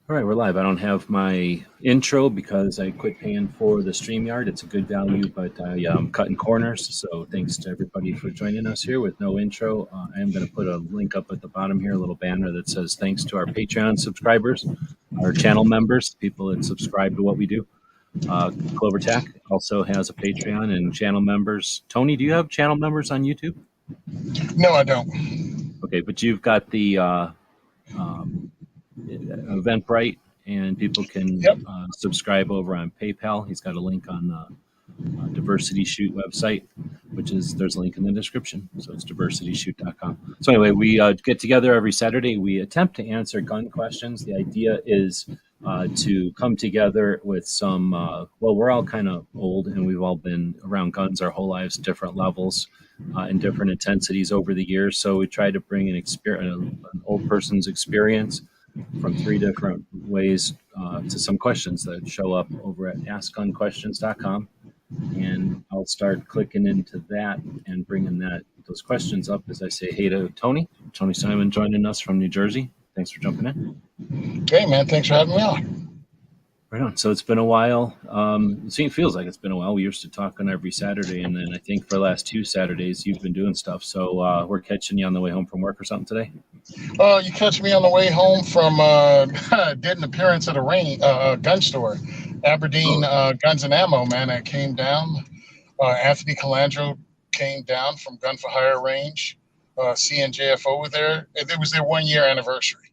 All right, we're live. I don't have my intro because I quit paying for the StreamYard. It's a good value, but I'm cutting corners. So thanks to everybody for joining us here with no intro. I am going to put a link up at the bottom here, a little banner that says thanks to our Patreon subscribers, our channel members, people that subscribe to what we do. Clover Tech also has a Patreon and channel members. Tony, do you have channel members on YouTube? No, I don't. Okay, but you've got the um, Eventbrite, and people can Yep. subscribe over on PayPal. He's got a link on the Diversity Shoot website, which is there's a link in the description. So it's diversityshoot.com. So anyway, we get together every Saturday. We attempt to answer gun questions. The idea is to come together with some. Well, we're all kind of old, and we've all been around guns our whole lives, different levels. And different intensities over the years. So we try to bring an old person's experience from three different ways to some questions that show up over at askgunquestions.com. And I'll start clicking into that and bringing those questions up as I say hey to Tony Simon, joining us from New Jersey. Thanks for jumping in. Okay, man. Thanks for having me on. Right on. So it's been a while. It feels like it's been a while. We used to talk on every Saturday, and then I think for the last 2 Saturdays you've been doing stuff. So we're catching you on the way home from work or something today. You catch me on the way home from did an appearance at a gun store, Aberdeen Guns and Ammo. Man, I came down. Anthony Calandro came down from Gun for Hire range. CNJFO were there. It was their 1 year anniversary,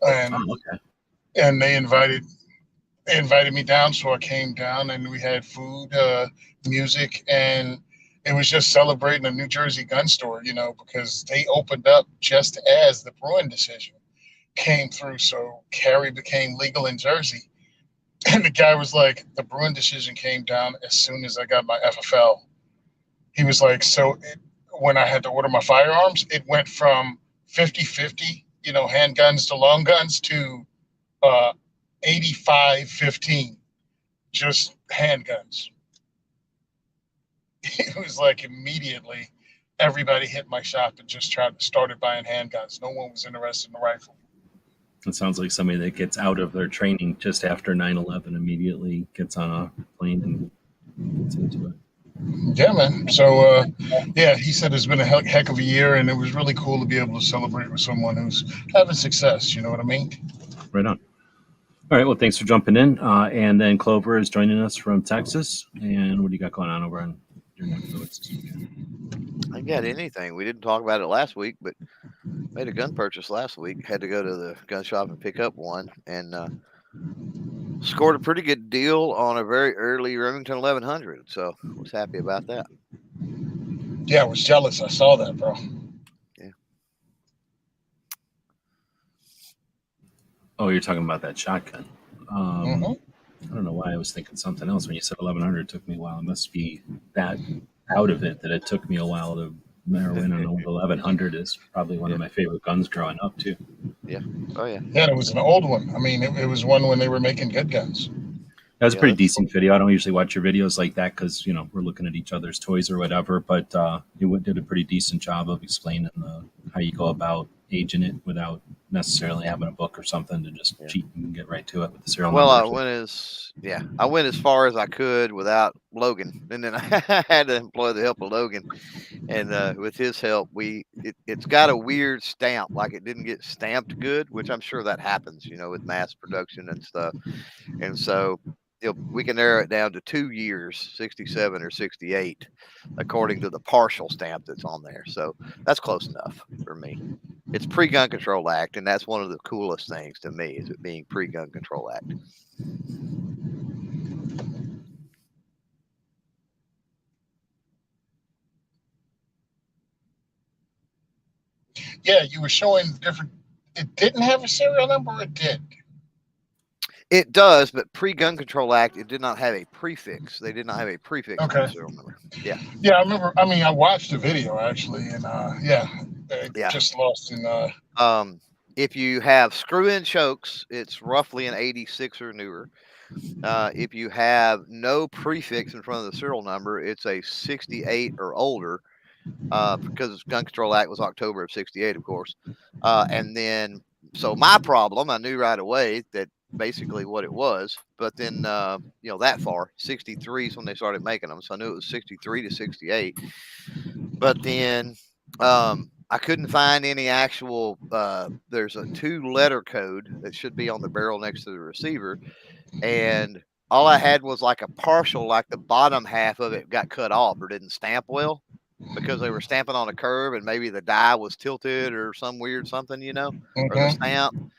and Okay. and they invited me down, so I came down, and we had food, music, and it was just celebrating a New Jersey gun store, because they opened up just as the Bruin decision came through. So carry became legal in Jersey. And the guy was like, the Bruin decision came down as soon as I got my FFL. He was like, when I had to order my firearms, it went from 50-50, handguns to long guns, to uh, 85-15, just handguns. It was like immediately everybody hit my shop and just started buying handguns. No one was interested in the rifle. It sounds like somebody that gets out of their training just after 9/11 immediately gets on a plane and gets into it. Yeah, man. So, yeah, he said it's been a heck of a year, and it was really cool to be able to celebrate with someone who's having success. You know what I mean? Right on. All right. Well, thanks for jumping in. And then Clover is joining us from Texas. And what do you got going on over on your neck of the woods? I got anything. We didn't talk about it last week, but made a gun purchase last week. Had to go to the gun shop and pick up one, and scored a pretty good deal on a very early Remington 1100. So was happy about that. Yeah, I was jealous. I saw that, bro. Yeah. Oh, you're talking about that shotgun. Mm-hmm. I don't know why I was thinking something else when you said 1100. It took me a while. It must be that out of it that it took me a while to narrow in on what 1100 is. Probably one of my favorite guns growing up too. Yeah. Oh yeah. Yeah, it was an old one. I mean, it was one when they were making good guns. That was a Yeah, pretty that's decent video. I don't usually watch your videos like that because we're looking at each other's toys or whatever. But you did a pretty decent job of explaining how you go about aging it without necessarily having a book or something to just Yeah. cheat and get right to it with the serial Well, I numbers. went as far as I could without Logan, and then I had to employ the help of Logan, and with his help, it's got a weird stamp, like it didn't get stamped good, which I'm sure that happens, with mass production and stuff, and so we can narrow it down to 2 years, 67 or 68, according to the partial stamp that's on there. So that's close enough for me. It's pre-Gun Control Act, and that's one of the coolest things to me, is it being pre-Gun Control Act. Yeah, you were showing different. It didn't have a serial number. Or it did. It does, but pre-Gun Control Act, it did not have a prefix. They did not have a prefix to the Okay. serial number. Yeah. Yeah, I remember. I mean, I watched the video actually, and Yeah. just lost in. If you have screw-in chokes, it's roughly an 86 or newer. If you have no prefix in front of the serial number, it's a 68 or older, because Gun Control Act was October of 68, of course. And then, so my problem, I knew right away that basically what it was. But then, you know, that far, 63 is when they started making them. So I knew it was 63 to 68. But then I couldn't find any actual, there's a 2-letter code that should be on the barrel next to the receiver. And all I had was like a partial, like the bottom half of it got cut off or didn't stamp well because they were stamping on a curve and maybe the die was tilted or some weird something, you know, or the stamp.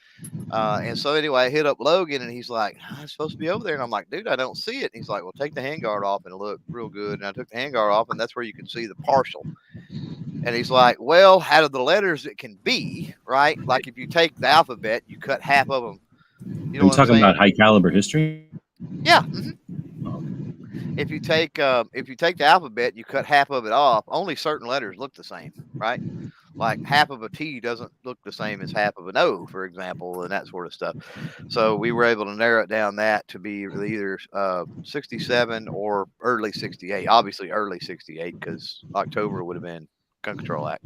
And so anyway, I hit up Logan and he's like, "It's supposed to be over there." And I'm like, "Dude, I don't see it." And he's like, "Well, take the handguard off and it'll look real good." And I took the handguard off and that's where you can see the partial. And he's like, "Well, out of the letters it can be, right? Like if you take the alphabet, you cut half of them. You know I'm what I'm talking saying?" about high caliber history. Yeah. If you take the alphabet, you cut half of it off. Only certain letters look the same, right? Like half of a T doesn't look the same as half of an O, for example, and that sort of stuff. So we were able to narrow it down that to be either 67 or early 68. Obviously, early 68 because October would have been Gun Control Act.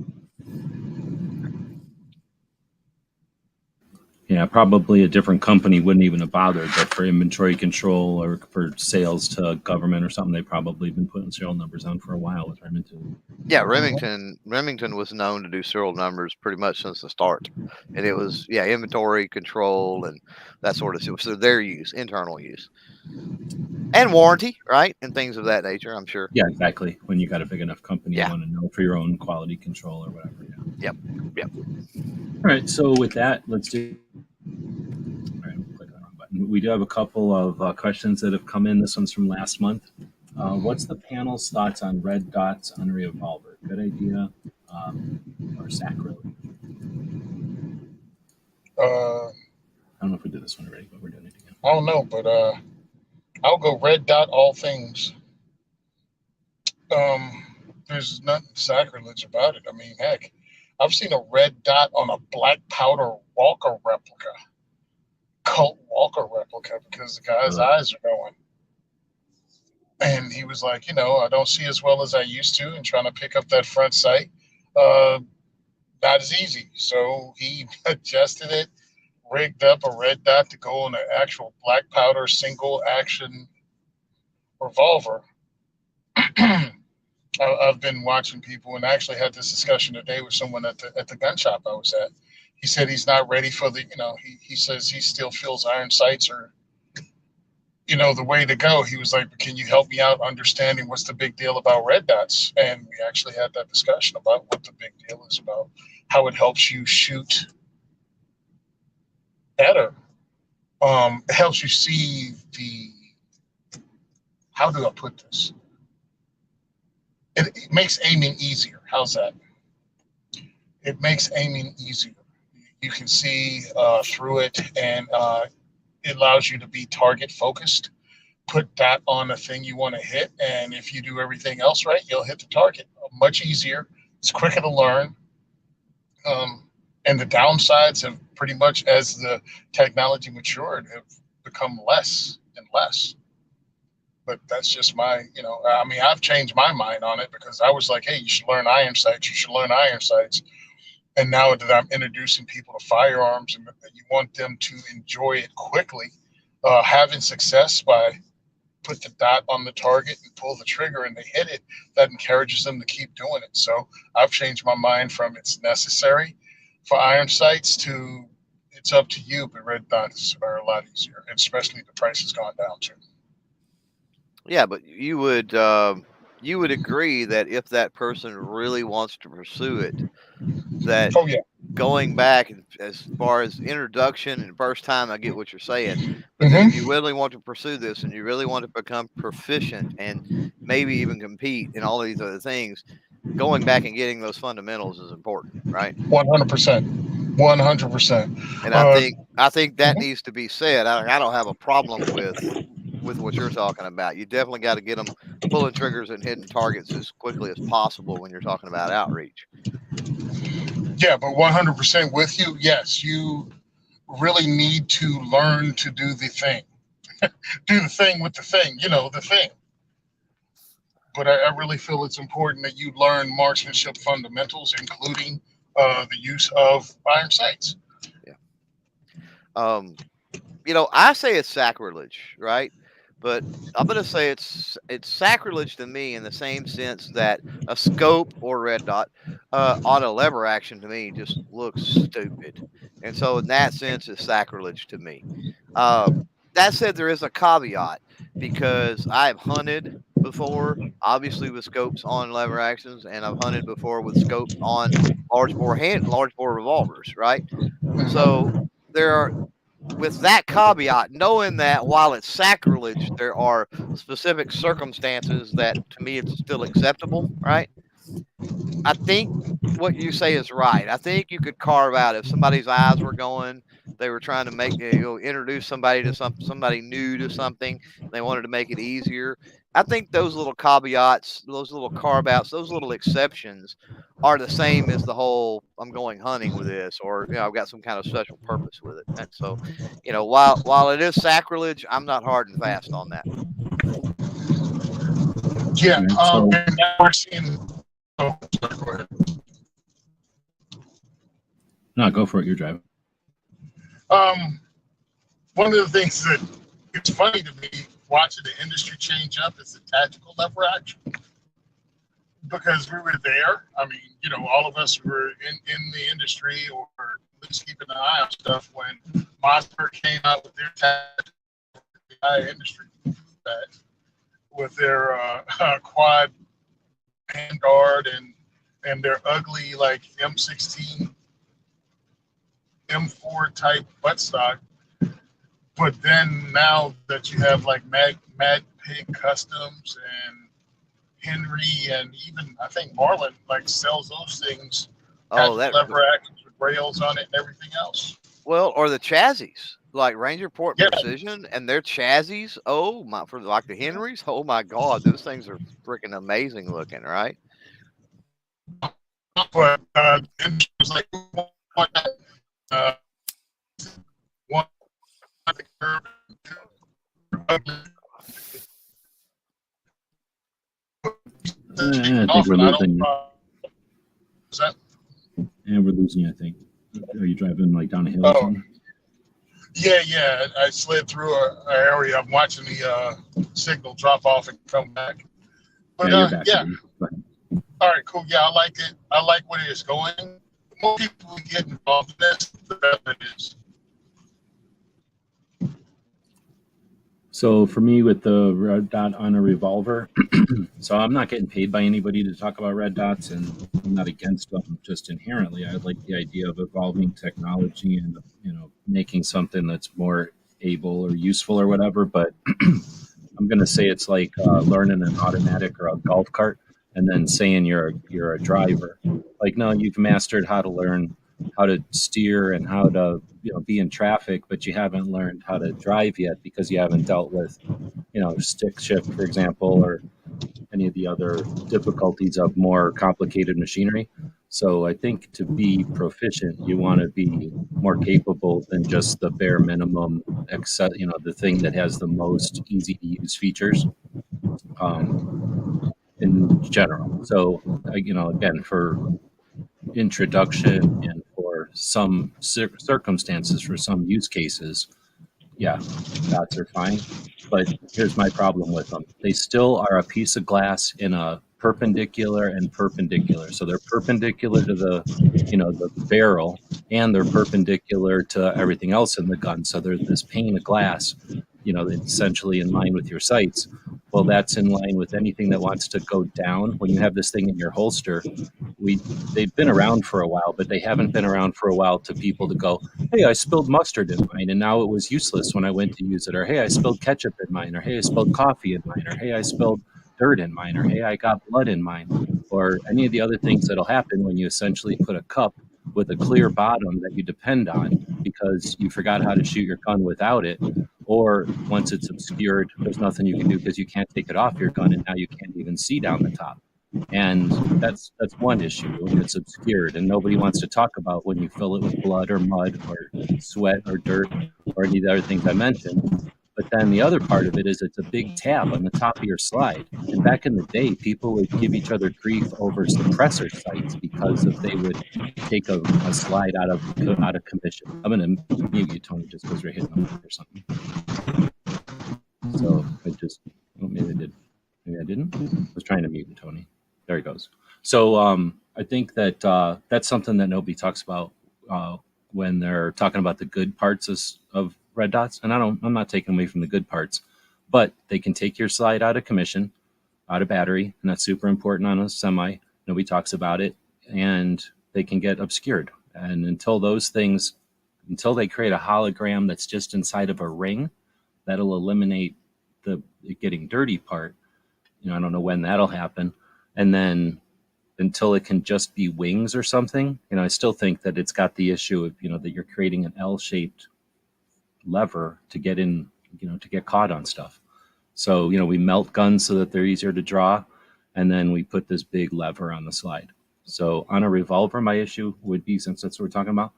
Yeah, probably a different company wouldn't even have bothered, but for inventory control or for sales to government or something, they've probably been putting serial numbers on for a while with Remington. Yeah, Remington was known to do serial numbers pretty much since the start, and it was inventory control and that sort of stuff. So their use, internal use, and warranty, right, and things of that nature. I'm sure. Yeah, exactly. When you got a big enough company, Yeah. you want to know for your own quality control or whatever. Yeah. Yep. All right. So with that, let's do. All right, I'm clicking the wrong button. We do have a couple of questions that have come in. This one's from last month. What's the panel's thoughts on red dots on a revolver? Good idea or sacrilege? I don't know if we did this one already, but we're doing it again. I don't know, but I'll go red dot all things. There's nothing sacrilege about it. I mean, heck, I've seen a red dot on a black powder Walker replica, Colt Walker replica, because the guy's eyes are going. And he was like, I don't see as well as I used to, and trying to pick up that front sight, not as easy. So he adjusted it, rigged up a red dot to go on an actual black powder single action revolver. I've been watching people and actually had this discussion today with someone at the gun shop I was at. He said he's not ready for the, he says he still feels iron sights are, the way to go. He was like, can you help me out understanding what's the big deal about red dots? And we actually had that discussion about what the big deal is about, how it helps you shoot better. It helps you see how do I put this? It makes aiming easier. How's that? It makes aiming easier. You can see through it, and it allows you to be target focused. Put that on the thing you want to hit, and if you do everything else right, you'll hit the target. Much easier. It's quicker to learn. And the downsides have pretty much, as the technology matured, have become less and less. But that's just my, I've changed my mind on it because I was like, hey, you should learn iron sights. You should learn iron sights. And now that I'm introducing people to firearms and that you want them to enjoy it quickly, having success by put the dot on the target and pull the trigger and they hit it, that encourages them to keep doing it. So I've changed my mind from it's necessary for iron sights to it's up to you, but red dots are a lot easier, and especially the price has gone down too. Yeah, but you would agree that if that person really wants to pursue it, that going back as far as introduction and first time, I get what you're saying. But then if you really want to pursue this and you really want to become proficient and maybe even compete in all these other things, going back and getting those fundamentals is important, right? 100%. 100%. And I think that needs to be said. I don't have a problem with what you're talking about. You definitely got to get them pulling triggers and hitting targets as quickly as possible when you're talking about outreach. Yeah, but 100% with you. Yes, you really need to learn to do the thing. Do the thing with the thing, the thing. But I really feel it's important that you learn marksmanship fundamentals, including the use of iron sights. Yeah. I say it's sacrilege, right? But I'm gonna say it's sacrilege to me in the same sense that a scope or red dot on a lever action to me just looks stupid, and so in that sense, it's sacrilege to me. Uh, that said, there is a caveat because I've hunted before, obviously with scopes on lever actions, and I've hunted before with scopes on large bore revolvers, right? So there are, with that caveat, knowing that while it's sacrilege, there are specific circumstances that to me it's still acceptable, right? I think what you say is right. I think you could carve out if somebody's eyes were going, they were trying to make introduce somebody to somebody new to something, they wanted to make it easier. I think those little caveats, those little carve outs, those little exceptions are the same as the whole I'm going hunting with this, or I've got some kind of special purpose with it. And so, while it is sacrilege, I'm not hard and fast on that. Yeah. So- And now we're seeing. Oh, sorry, go ahead. No, go for it. You're driving. One of the things that it's funny to me watching the industry change up is the tactical lever action, because we were there. I mean, all of us were in the industry, or at least keeping an eye on stuff when Mossberg came out with their tactical industry with their quad handguard and their ugly like M16, M4 type buttstock. But then now that you have like Mad Pig Customs and Henry, and even I think Marlin like sells those things, lever actions with rails on it and everything else. Well, or the chassis, like Ranger Port Yeah. Precision and their chassis. Oh my, for like the Henrys. Oh my God, those things are freaking amazing looking, right? But it was like one the curve. I think we're losing you. Is that? Yeah, we're losing you, I think. Are you driving like down a hill or Oh. something? Yeah. I slid through an area. I'm watching the signal drop off and come back. But Yeah, you're back. yeah. Go ahead. All right, cool. Yeah, I like it. I like where it's going. The more people we get involved in this, the better it is. So for me, with the red dot on a revolver, so I'm not getting paid by anybody to talk about red dots, and I'm not against them just inherently. I like the idea of evolving technology and making something that's more able or useful or whatever. But I'm going to say it's like learning an automatic or a golf cart, and then saying you're a driver. Like, no, you've mastered how to learn how to steer and how to be in traffic, but you haven't learned how to drive yet because you haven't dealt with stick shift, for example, or any of the other difficulties of more complicated machinery. So I think to be proficient, you want to be more capable than just the bare minimum, except the thing that has the most easy to use features in general. So again, for introduction and for some circumstances, for some use cases, yeah, dots are fine. But here's my problem with them. They still are a piece of glass in a perpendicular and perpendicular. So they're perpendicular to the barrel, and they're perpendicular to everything else in the gun. So there's this pane of glass, essentially in line with your sights. Well, that's in line with anything that wants to go down. When you have this thing in your holster, they've been around for a while, but they haven't been around for a while to people to go, hey, I spilled mustard in mine, and now it was useless when I went to use it. Or, hey, I spilled ketchup in mine. Or, hey, I spilled coffee in mine. Or, hey, I spilled dirt in mine. Or, hey, I got blood in mine. Or any of the other things that'll happen when you essentially put a cup with a clear bottom that you depend on because you forgot how to shoot your gun without it. Or once it's obscured, there's nothing you can do because you can't take it off your gun, and now you can't even see down the top. And that's one issue when it's obscured, and nobody wants to talk about when you fill it with blood or mud or sweat or dirt or any of the other things I mentioned. But then the other part of it is it's a big tab on the top of your slide. And back in the day, people would give each other grief over suppressor sights because if they would take a slide out of commission. I'm going to mute you, Tony, just because we're hitting a mic or something. So maybe I did. Maybe I didn't. I was trying to mute you, Tony. There he goes. So I think that that's something that nobody talks about when they're talking about the good parts of red dots. And I'm not taking away from the good parts, but they can take your slide out of commission, out of battery, and that's super important on a semi. Nobody talks about it, and they can get obscured. And until they create a hologram that's just inside of a ring, that'll eliminate the getting dirty part. I don't know when that'll happen. And then until it can just be wings or something, I still think that it's got the issue of, that you're creating an L-shaped lever to get in, to get caught on stuff. So, we melt guns so that they're easier to draw. And then we put this big lever on the slide. So on a revolver, my issue would be, since that's what we're talking about,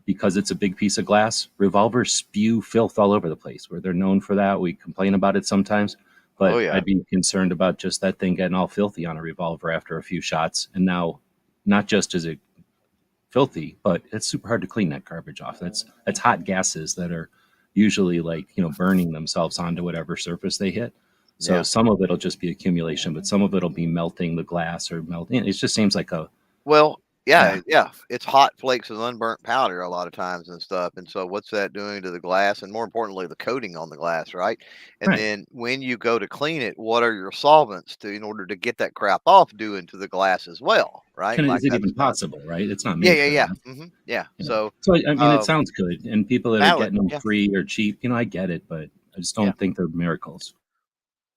because it's a big piece of glass, revolvers spew filth all over the place. Where they're known for that. We complain about it sometimes. But I'd be concerned about just that thing getting all filthy on a revolver after a few shots. And now, not just is it filthy, but it's super hard to clean that garbage off. That's hot gases that are usually burning themselves onto whatever surface they hit. So some of it'll just be accumulation, but some of it'll be melting the glass or melting. It just seems like it's hot flakes of unburnt powder a lot of times and stuff. And so what's that doing to the glass, and more importantly, the coating on the glass, right? And then when you go to clean it, what are your solvents in order to get that crap off doing to the glass as well, right? Is it even possible, right? It's not made. Yeah. So I mean, it sounds good, and people that are getting them free or cheap, I get it, but I just don't think they're miracles.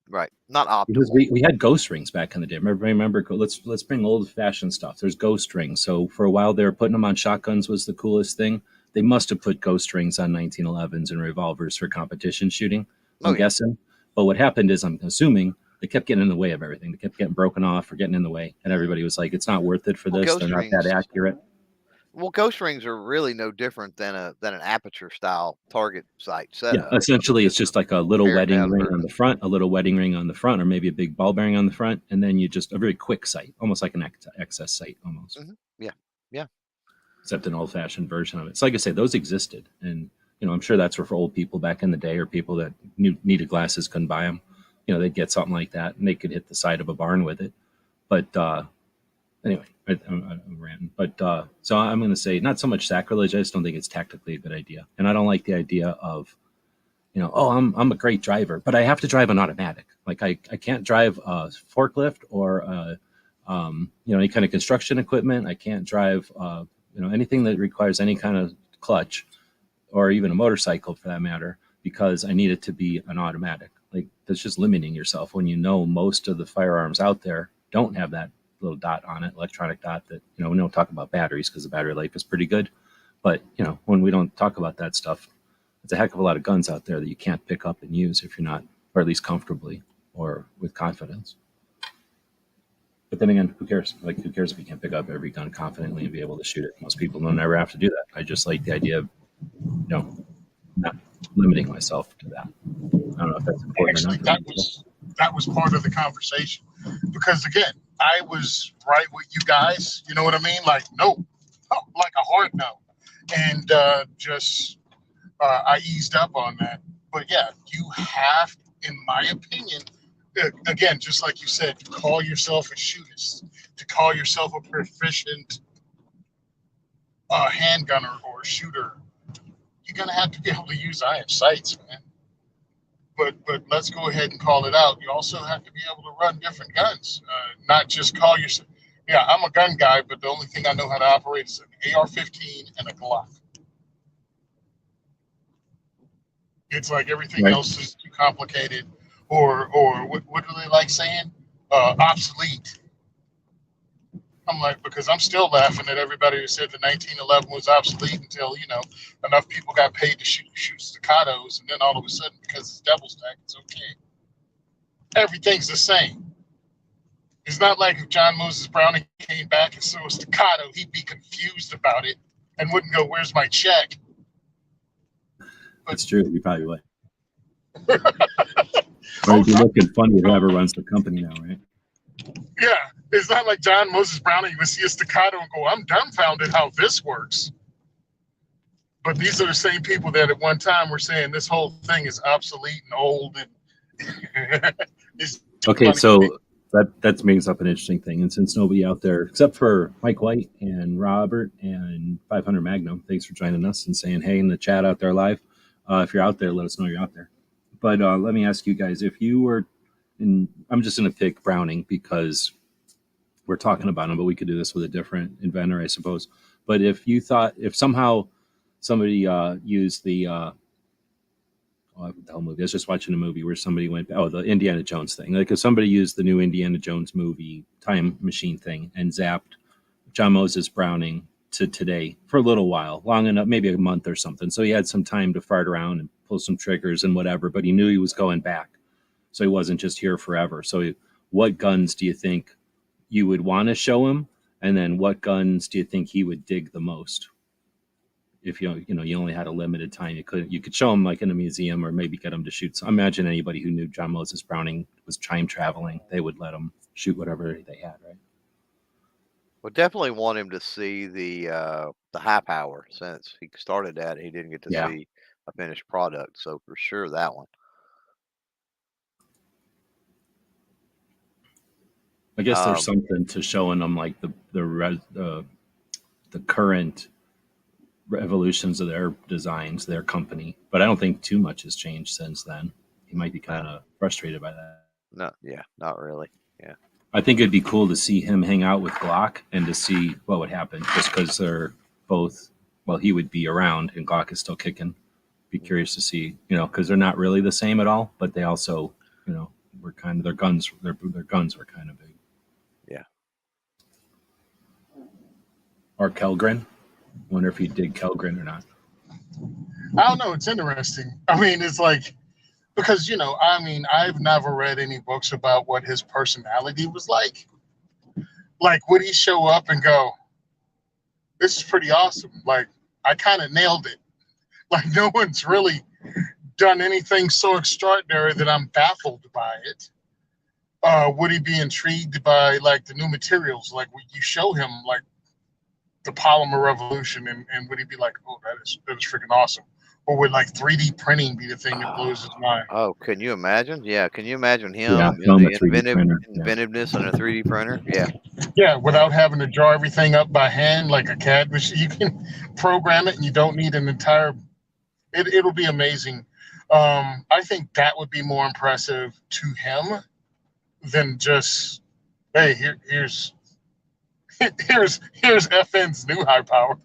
Right, not optimal. Because we had ghost rings back in the day. Remember, let's bring old fashioned stuff. There's ghost rings. So for a while, they were putting them on shotguns was the coolest thing. They must have put ghost rings on 1911s and revolvers for competition shooting. I'm guessing. But what happened is, I'm assuming, they kept getting in the way of everything. They kept getting broken off or getting in the way, and everybody was like, "It's not worth it for this. They're not that accurate." Well, ghost rings are really no different than an aperture style target sight setup. Yeah, essentially, it's just like a little wedding ring on the front, or maybe a big ball bearing on the front, and then you just a very quick sight, almost like an excess sight, almost. Mm-hmm. Yeah. Except an old-fashioned version of it. So, like I say, those existed, and I'm sure that's for old people back in the day, or people that needed glasses couldn't buy them. They'd get something like that, and they could hit the side of a barn with it. But anyway, I'm ranting. But so I'm going to say not so much sacrilege. I just don't think it's tactically a good idea. And I don't like the idea of, I'm a great driver, but I have to drive an automatic. Like I can't drive a forklift or, any kind of construction equipment. I can't drive, anything that requires any kind of clutch, or even a motorcycle for that matter, because I need it to be an automatic. Like, that's just limiting yourself when most of the firearms out there don't have that little dot on it, electronic dot that, we don't talk about batteries because the battery life is pretty good. But, when we don't talk about that stuff, it's a heck of a lot of guns out there that you can't pick up and use if you're not, or at least comfortably or with confidence. But then again, who cares? Like, who cares if you can't pick up every gun confidently and be able to shoot it? Most people don't ever have to do that. I just like the idea of, not limiting myself to that. I don't know if that's important or not. That was part of the conversation, because again, I was right with you guys. You know what I mean? Like, no, like a hard no, and I eased up on that. But yeah, you have, in my opinion, again, just like you said, to call yourself a shootist, to call yourself a proficient handgunner or shooter, you're gonna have to be able to use iron sights, man. But let's go ahead and call it out. You also have to be able to run different guns, not just call yourself. Yeah, I'm a gun guy, but the only thing I know how to operate is an AR-15 and a Glock. It's like everything else is too complicated, or what do they like saying? Obsolete. I'm like, because I'm still laughing at everybody who said the 1911 was obsolete until, enough people got paid to shoot staccatos, and then all of a sudden, because it's double stack, it's okay. Everything's the same. It's not like if John Moses Browning came back and saw a staccato, he'd be confused about it and wouldn't go, "Where's my check?" That's true. You probably would. Or he'd be looking funny whoever runs the company now, right? Yeah, it's not like John Moses Browning. You would see a staccato and go, "I'm dumbfounded how this works." But these are the same people that at one time were saying this whole thing is obsolete and old. And okay, so that brings up an interesting thing. And since nobody out there, except for Mike White and Robert and 500 Magnum, thanks for joining us and saying hey in the chat out there live. If you're out there, let us know you're out there. But let me ask you guys, if you were, and I'm just going to pick Browning because we're talking about him, but we could do this with a different inventor, I suppose. But if you thought, if somehow somebody used the what the hell movie? I was just watching a movie where somebody went, the Indiana Jones thing. Like if somebody used the new Indiana Jones movie time machine thing and zapped John Moses Browning to today for a little while, long enough, maybe a month or something. So he had some time to fart around and pull some triggers and whatever, but he knew he was going back. So he wasn't just here forever. So what guns do you think you would want to show him? And then what guns do you think he would dig the most? If you only had a limited time, you could show him like in a museum or maybe get him to shoot. So I imagine anybody who knew John Moses Browning was time traveling, they would let him shoot whatever they had, right? Well, definitely want him to see the high power since he started that. He didn't get to see a finished product, so for sure that one. I guess there's something to showing them like the current evolutions of their designs, their company. But I don't think too much has changed since then. He might be kind of frustrated by that. No, yeah, not really. Yeah. I think it'd be cool to see him hang out with Glock and to see what would happen just because they're both, well, he would be around and Glock is still kicking. Be curious to see, because they're not really the same at all, but they also, were kind of, their guns were kind of big. Yeah. Or Kellgren. Wonder if he'd dig Kellgren or not. I don't know. It's interesting. I mean, it's like, because, I've never read any books about what his personality was like. Like, would he show up and go, this is pretty awesome. Like, I kind of nailed it. Like, no one's really done anything so extraordinary that I'm baffled by it. Would he be intrigued by, like, the new materials? Like, would you show him, like, the polymer revolution, and would he be like, oh, that is freaking awesome? Or would like 3D printing be the thing that blows his mind? Oh, can you imagine? Yeah, can you imagine him the inventiveness on a 3D printer? Yeah. Yeah, without having to draw everything up by hand like a CAD machine. You can program it and you don't need an entire it'll be amazing. I think that would be more impressive to him than just, hey, here's FN's new high power.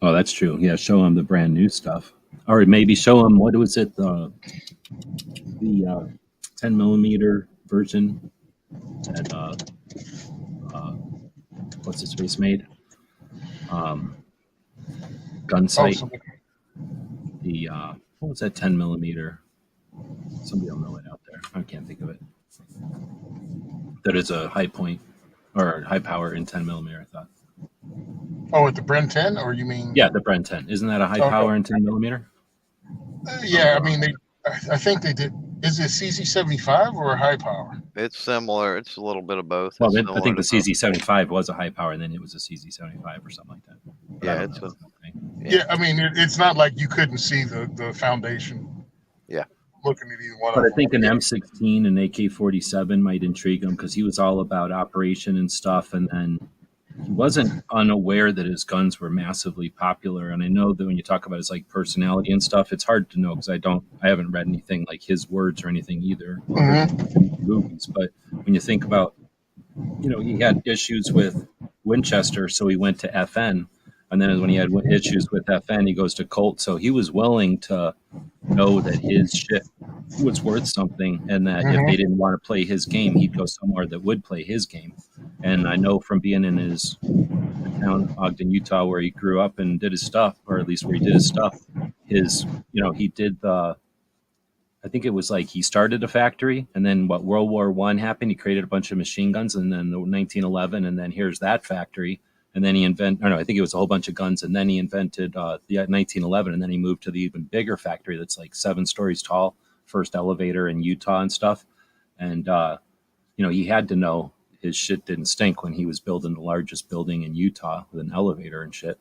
Oh, that's true. Yeah, show him the brand new stuff, or maybe show him what was it the 10 millimeter version that what's his face made Gunsight. What was that 10 millimeter? Somebody will know it out there. I can't think of it. That is a high point or high power in 10 millimeter. I thought. Oh, at the Bren 10, or you mean? Yeah, the Bren 10. Isn't that a high power in 10 millimeter? Yeah, I mean, I think they did. Is it CZ75 or a high power? It's similar. It's a little bit of both. Well, I think the CZ75 was a high power, and then it was a CZ75 or something like that. But yeah, I mean, it's not like you couldn't see the foundation. Yeah. Looking at either one. But I think an M16 and AK-47 might intrigue him because he was all about operation and stuff, and then he wasn't unaware that his guns were massively popular. And I know that when you talk about his like personality and stuff, it's hard to know because I haven't read anything like his words or anything either, or movies. But when you think about, he had issues with Winchester, so he went to FN. And then when he had issues with FN, he goes to Colt. So he was willing to know that his shit was worth something and that if they didn't want to play his game, he'd go somewhere that would play his game. And I know from being in his town, Ogden, Utah, where he grew up and did his stuff, or at least where he did his stuff, he did I think it was like he started a factory and then World War I happened, he created a bunch of machine guns and then the 1911 and then here's that factory. and then I think it was a whole bunch of guns, and then he invented the 1911, and then he moved to the even bigger factory that's like 7 stories tall, first elevator in Utah and stuff. And he had to know his shit didn't stink when he was building the largest building in Utah with an elevator and shit,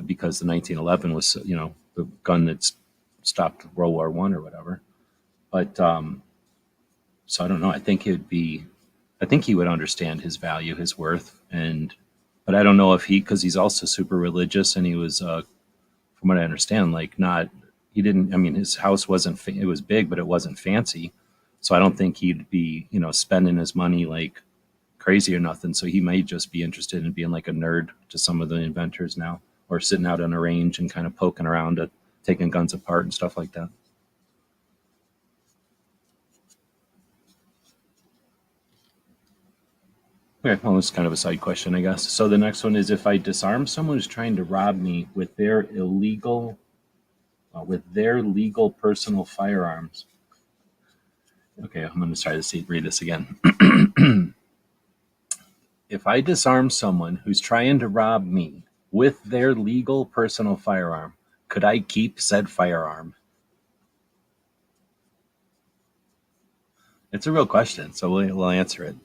because the 1911 was the gun that stopped World War I or whatever. But so I don't know. I think he would understand his value, his worth, but I don't know if because he's also super religious, and he was, from what I understand, his house wasn't, it was big, but it wasn't fancy. So I don't think he'd be, spending his money like crazy or nothing. So he might just be interested in being like a nerd to some of the inventors now, or sitting out on a range and kind of poking around at taking guns apart and stuff like that. Okay, well, it's kind of a side question, I guess. So the next one is, if I disarm someone who's trying to rob me with their legal personal firearms. Okay, I'm going to try to read this again. If I disarm someone who's trying to rob me with their legal personal firearm, could I keep said firearm? It's a real question, so we'll answer it.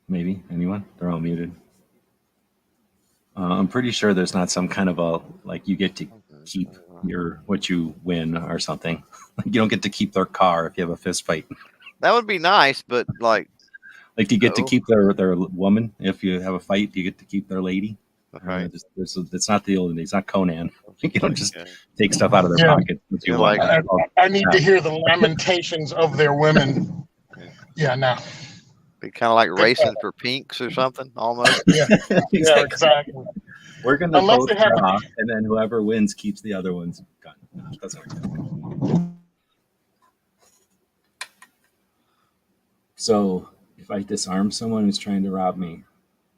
Maybe anyone? They're all muted. I'm pretty sure there's not some kind of you get to keep what you win or something. You don't get to keep their car if you have a fist fight. That would be nice, but do you get to keep their woman if you have a fight? Do you get to keep their lady? Right. It's not the old days. Not Conan. You don't just take stuff out of their pocket. I need to hear the lamentations of their women. Yeah, no. Be kind of like racing for pinks or something, almost. Yeah, exactly. We're going to both draw, and then whoever wins keeps the other one's gun. No, it doesn't work. So, if I disarm someone who's trying to rob me,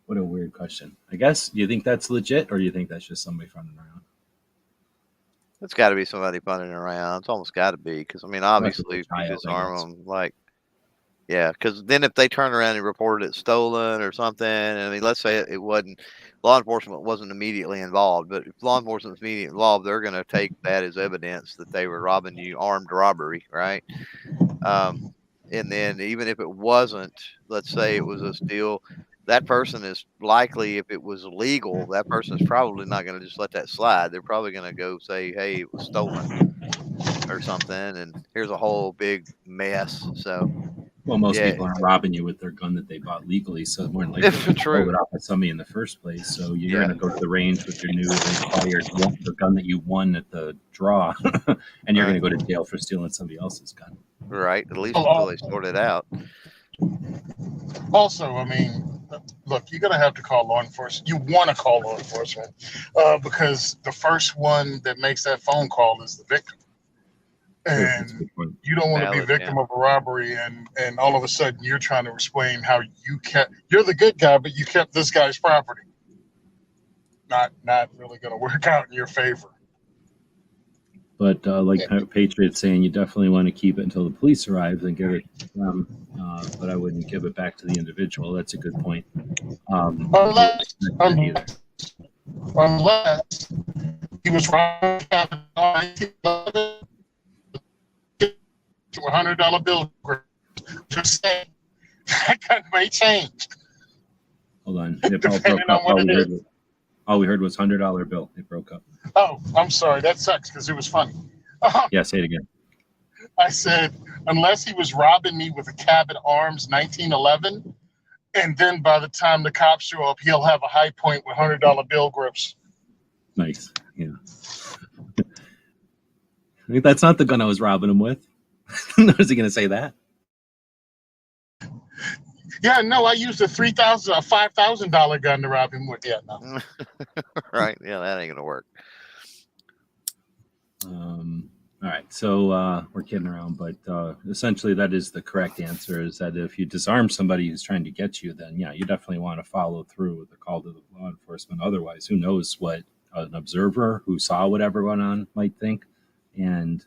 what a weird question. I guess, do you think that's legit, or do you think that's just somebody running around? It's got to be somebody running around. It's almost got to be, because, obviously, if you disarm them, yeah, because then if they turn around and reported it stolen or something, let's say it wasn't, law enforcement wasn't immediately involved, but if law enforcement was immediately involved, they're going to take that as evidence that they were robbing you, armed robbery, right? And then even if it wasn't, let's say it was a steal, that person is likely, if it was legal, that person is probably not going to just let that slide. They're probably going to go say, hey, it was stolen or something, and here's a whole big mess. So. Well, most people aren't robbing you with their gun that they bought legally, so more than likely to pull it off at somebody in the first place. So you're going to go to the range with your new expired the gun that you won at the draw, and you're going to go to jail for stealing somebody else's gun. Right, at least until they sort it out. Also, look, you're going to have to call law enforcement. You want to call law enforcement because the first one that makes that phone call is the victim. And you don't want to be a victim of a robbery, and all of a sudden you're trying to explain how you're the good guy, but you kept this guy's property. Not really going to work out in your favor. But Patriot's saying, you definitely want to keep it until the police arrive and give it to them. But I wouldn't give it back to the individual. That's a good point. Unless he was robbing to $100 bill. Just saying, that may change. Hold on. All we heard was $100 bill. It broke up. Oh, I'm sorry. That sucks because it was funny. Yeah, say it again. I said, unless he was robbing me with a Cabot Arms 1911, and then by the time the cops show up, he'll have a high point with $100 bill grips. Nice. Yeah. That's not the gun I was robbing him with. Is he going to say that? Yeah, no, I used a $5,000 gun to rob him with. Yeah, no. Right. Yeah, that ain't going to work. All right. So we're kidding around, but essentially that is the correct answer, is that if you disarm somebody who's trying to get you, then yeah, you definitely want to follow through with the call to the law enforcement. Otherwise, who knows what an observer who saw whatever went on might think. And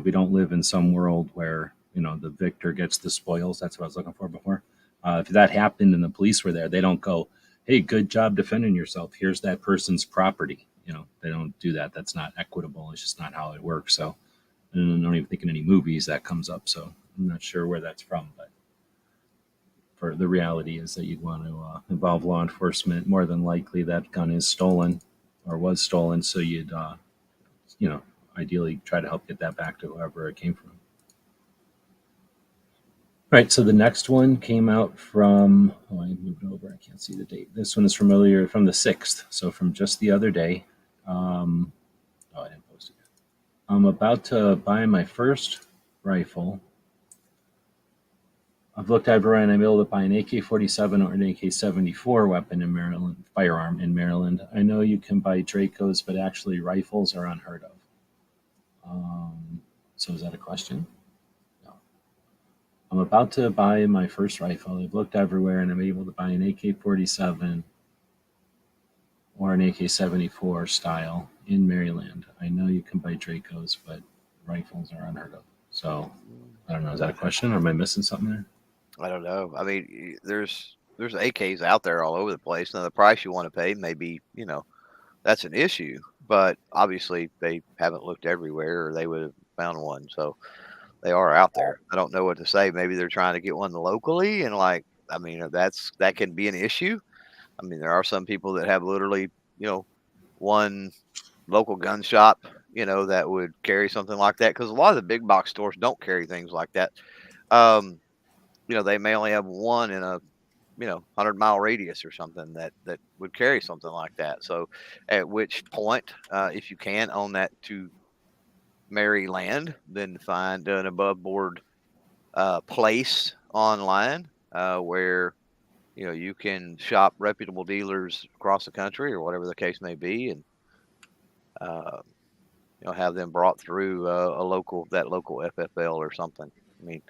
we don't live in some world where the victor gets the spoils. That's what I was looking for before. If that happened and the police were there, they don't go, "Hey, good job defending yourself. Here's that person's property." They don't do that. That's not equitable. It's just not how it works. So, and I don't even think in any movies that comes up. So I'm not sure where that's from, but for the reality is that you'd want to involve law enforcement. More than likely, that gun is stolen or was stolen. So you'd, ideally try to help get that back to whoever it came from. All right, so the next one came out from, I moved over, I can't see the date. This one is from the 6th, so from just the other day. I didn't post it yet. I'm about to buy my first rifle. I've looked everywhere and I'm able to buy an AK-47 or an AK-74 weapon in Maryland, firearm in Maryland. I know you can buy Dracos, but actually rifles are unheard of. So is that a question? I'm about to buy my first rifle. I've looked everywhere and I'm able to buy an AK-47 or an AK-74 style in Maryland. I know you can buy Dracos, but rifles are unheard of. So I don't know. Is that a question or am I missing something there? I don't know. I mean, there's AKs out there all over the place. Now, the price you want to pay may be, that's an issue. But obviously, they haven't looked everywhere, or they would have found one. So they are out there. I don't know what to say. Maybe they're trying to get one locally, and that can be an issue. I mean, there are some people that have literally, one local gun shop, that would carry something like that, because a lot of the big box stores don't carry things like that. They may only have one in a 100-mile radius or something that would carry something like that. So at which point, if you can own that to marry land, then find an above board place online where you can shop reputable dealers across the country or whatever the case may be, and have them brought through local FFL or something. I mean,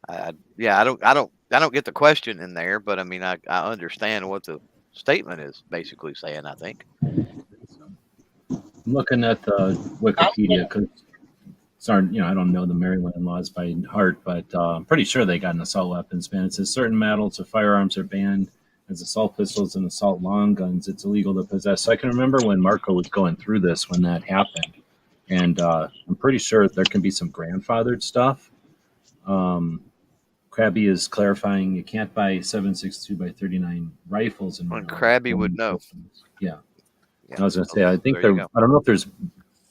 I don't get the question in there, but I mean, I understand what the statement is basically saying, I think. I'm looking at the Wikipedia because I don't know the Maryland laws by heart, but I'm pretty sure they got an assault weapons ban. It says certain models of firearms are banned as assault pistols and assault long guns. It's illegal to possess. So I can remember when Marco was going through this when that happened, and I'm pretty sure there can be some grandfathered stuff. Krabby is clarifying you can't buy 7.62 by 39 rifles in Maryland. Krabby would know. Yeah. I was going to say, I think I don't know if there's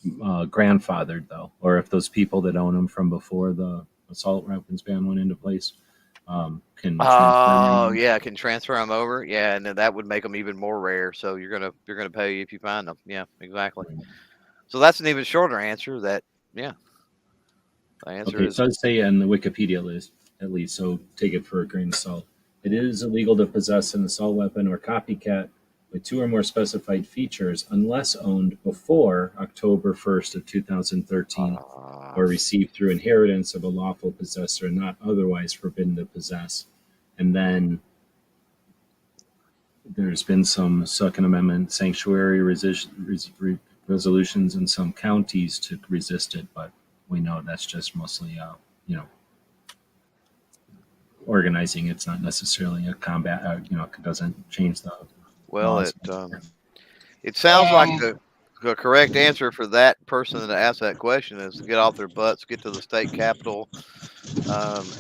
grandfathered though, or if those people that own them from before the assault weapons ban went into place can. Can transfer them over. Yeah, and then that would make them even more rare. So you're gonna pay if you find them. Yeah, exactly. Right. So that's an even shorter answer. The answer is. So I'd say in the Wikipedia list at least. So take it for a grain of salt. It is illegal to possess an assault weapon or copycat with two or more specified features unless owned before October 1st of 2013 or received through inheritance of a lawful possessor and not otherwise forbidden to possess. And then there's been some Second Amendment sanctuary resolutions in some counties to resist it, but we know that's just mostly, organizing. It's not necessarily a combat, it doesn't change the laws. It sounds like the correct answer for that person that asked that question is to get off their butts, get to the state capitol,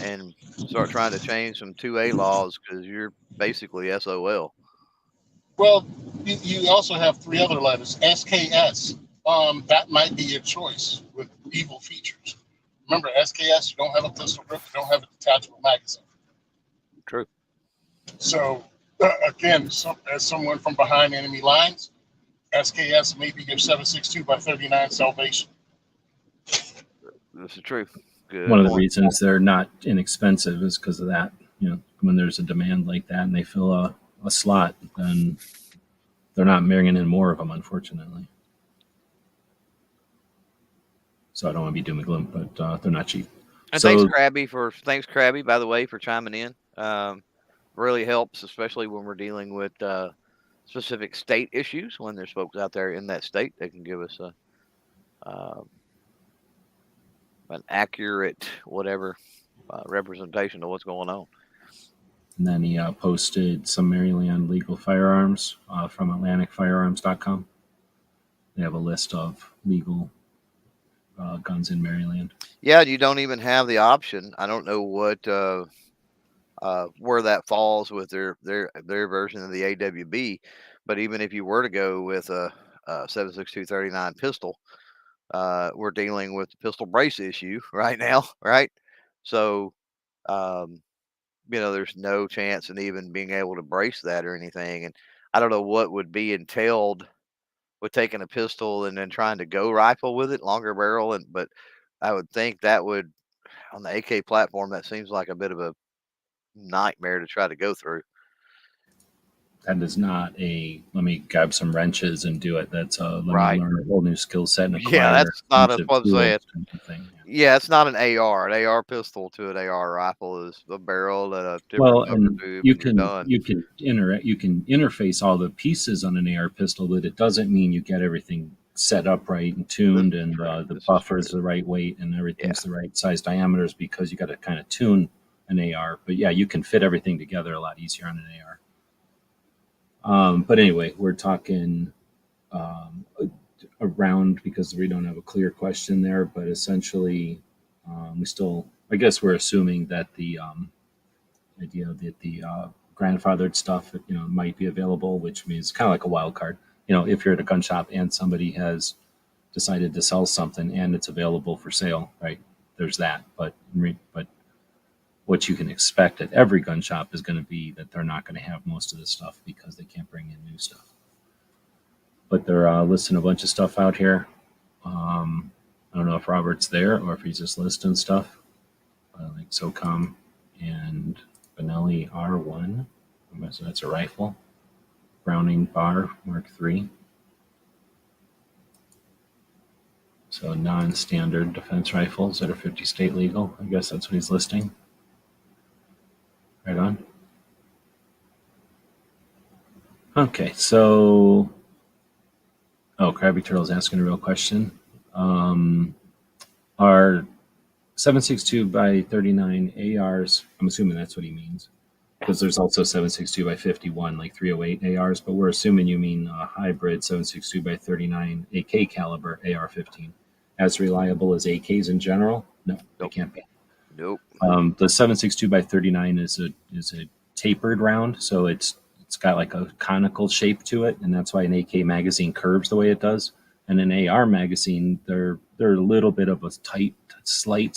and start trying to change some 2A laws, because you're basically SOL. Well, you also have three other letters, SKS. That might be your choice with evil features. Remember, SKS, you don't have a pistol grip, you don't have a detachable magazine. True. So, again, as someone from behind enemy lines, SKS may be your 7.62 by 39 salvation. This is true. Good. One of the reasons they're not inexpensive is because of that. When there's a demand like that and they fill a slot, then they're not bringing in more of them, unfortunately. So I don't want to be doom and gloom, but they're not cheap. And thanks, Krabby, by the way, for chiming in. Really helps, especially when we're dealing with specific state issues. When there's folks out there in that state, they can give us an accurate representation of what's going on. And then he posted some Maryland legal firearms from AtlanticFirearms.com. They have a list of legal guns in Maryland. Yeah, you don't even have the option. I don't know what where that falls with their version of the AWB, but even if you were to go with a 7.62 pistol, we're dealing with the pistol brace issue right now, right? So, there's no chance in even being able to brace that or anything. And I don't know what would be entailed with taking a pistol and then trying to go rifle with it, longer barrel, but I would think that would, on the AK platform, that seems like a bit of a nightmare to try to go through. That is not let me grab some wrenches and do it. That's let Right. me learn a whole new skill set and acquire Yeah, that's not a what I'm saying. type of thing. Yeah, it's not an AR. An AR pistol to an AR rifle is a barrel and a different Well, upper and tube, you and you're can done. you can interface all the pieces on an AR pistol, but it doesn't mean you get everything set up right and tuned, and the buffer's the right weight and everything's the right size diameters, because you got to kind of tune an AR. But yeah, you can fit everything together a lot easier on an AR. But anyway, we're talking around, because we don't have a clear question there, but essentially I guess we're assuming that the idea that the grandfathered stuff might be available, which means kind of like a wild card. If you're at a gun shop and somebody has decided to sell something and it's available for sale, right? There's that. But what you can expect at every gun shop is going to be that they're not going to have most of this stuff because they can't bring in new stuff. But they're listing a bunch of stuff out here. I don't know if Robert's there or if he's just listing stuff, like SOCOM and Benelli R1. So that's a rifle. Browning Bar Mark III. So non-standard defense rifles that are 50 state legal. I guess that's what he's listing. Right on. Okay, so Krabby Turtle's asking a real question. Are 7.62 by 39 ARs, I'm assuming that's what he means, because there's also 7.62 by 51, like 308 ARs, but we're assuming you mean a hybrid 7.62 by 39 AK caliber AR-15. As reliable as AKs in general? No, they can't be. Nope. The 7.62 by 39 is a tapered round, so it's got like a conical shape to it, and that's why an AK magazine curves the way it does. And an AR magazine, they're a little bit of a tight, slight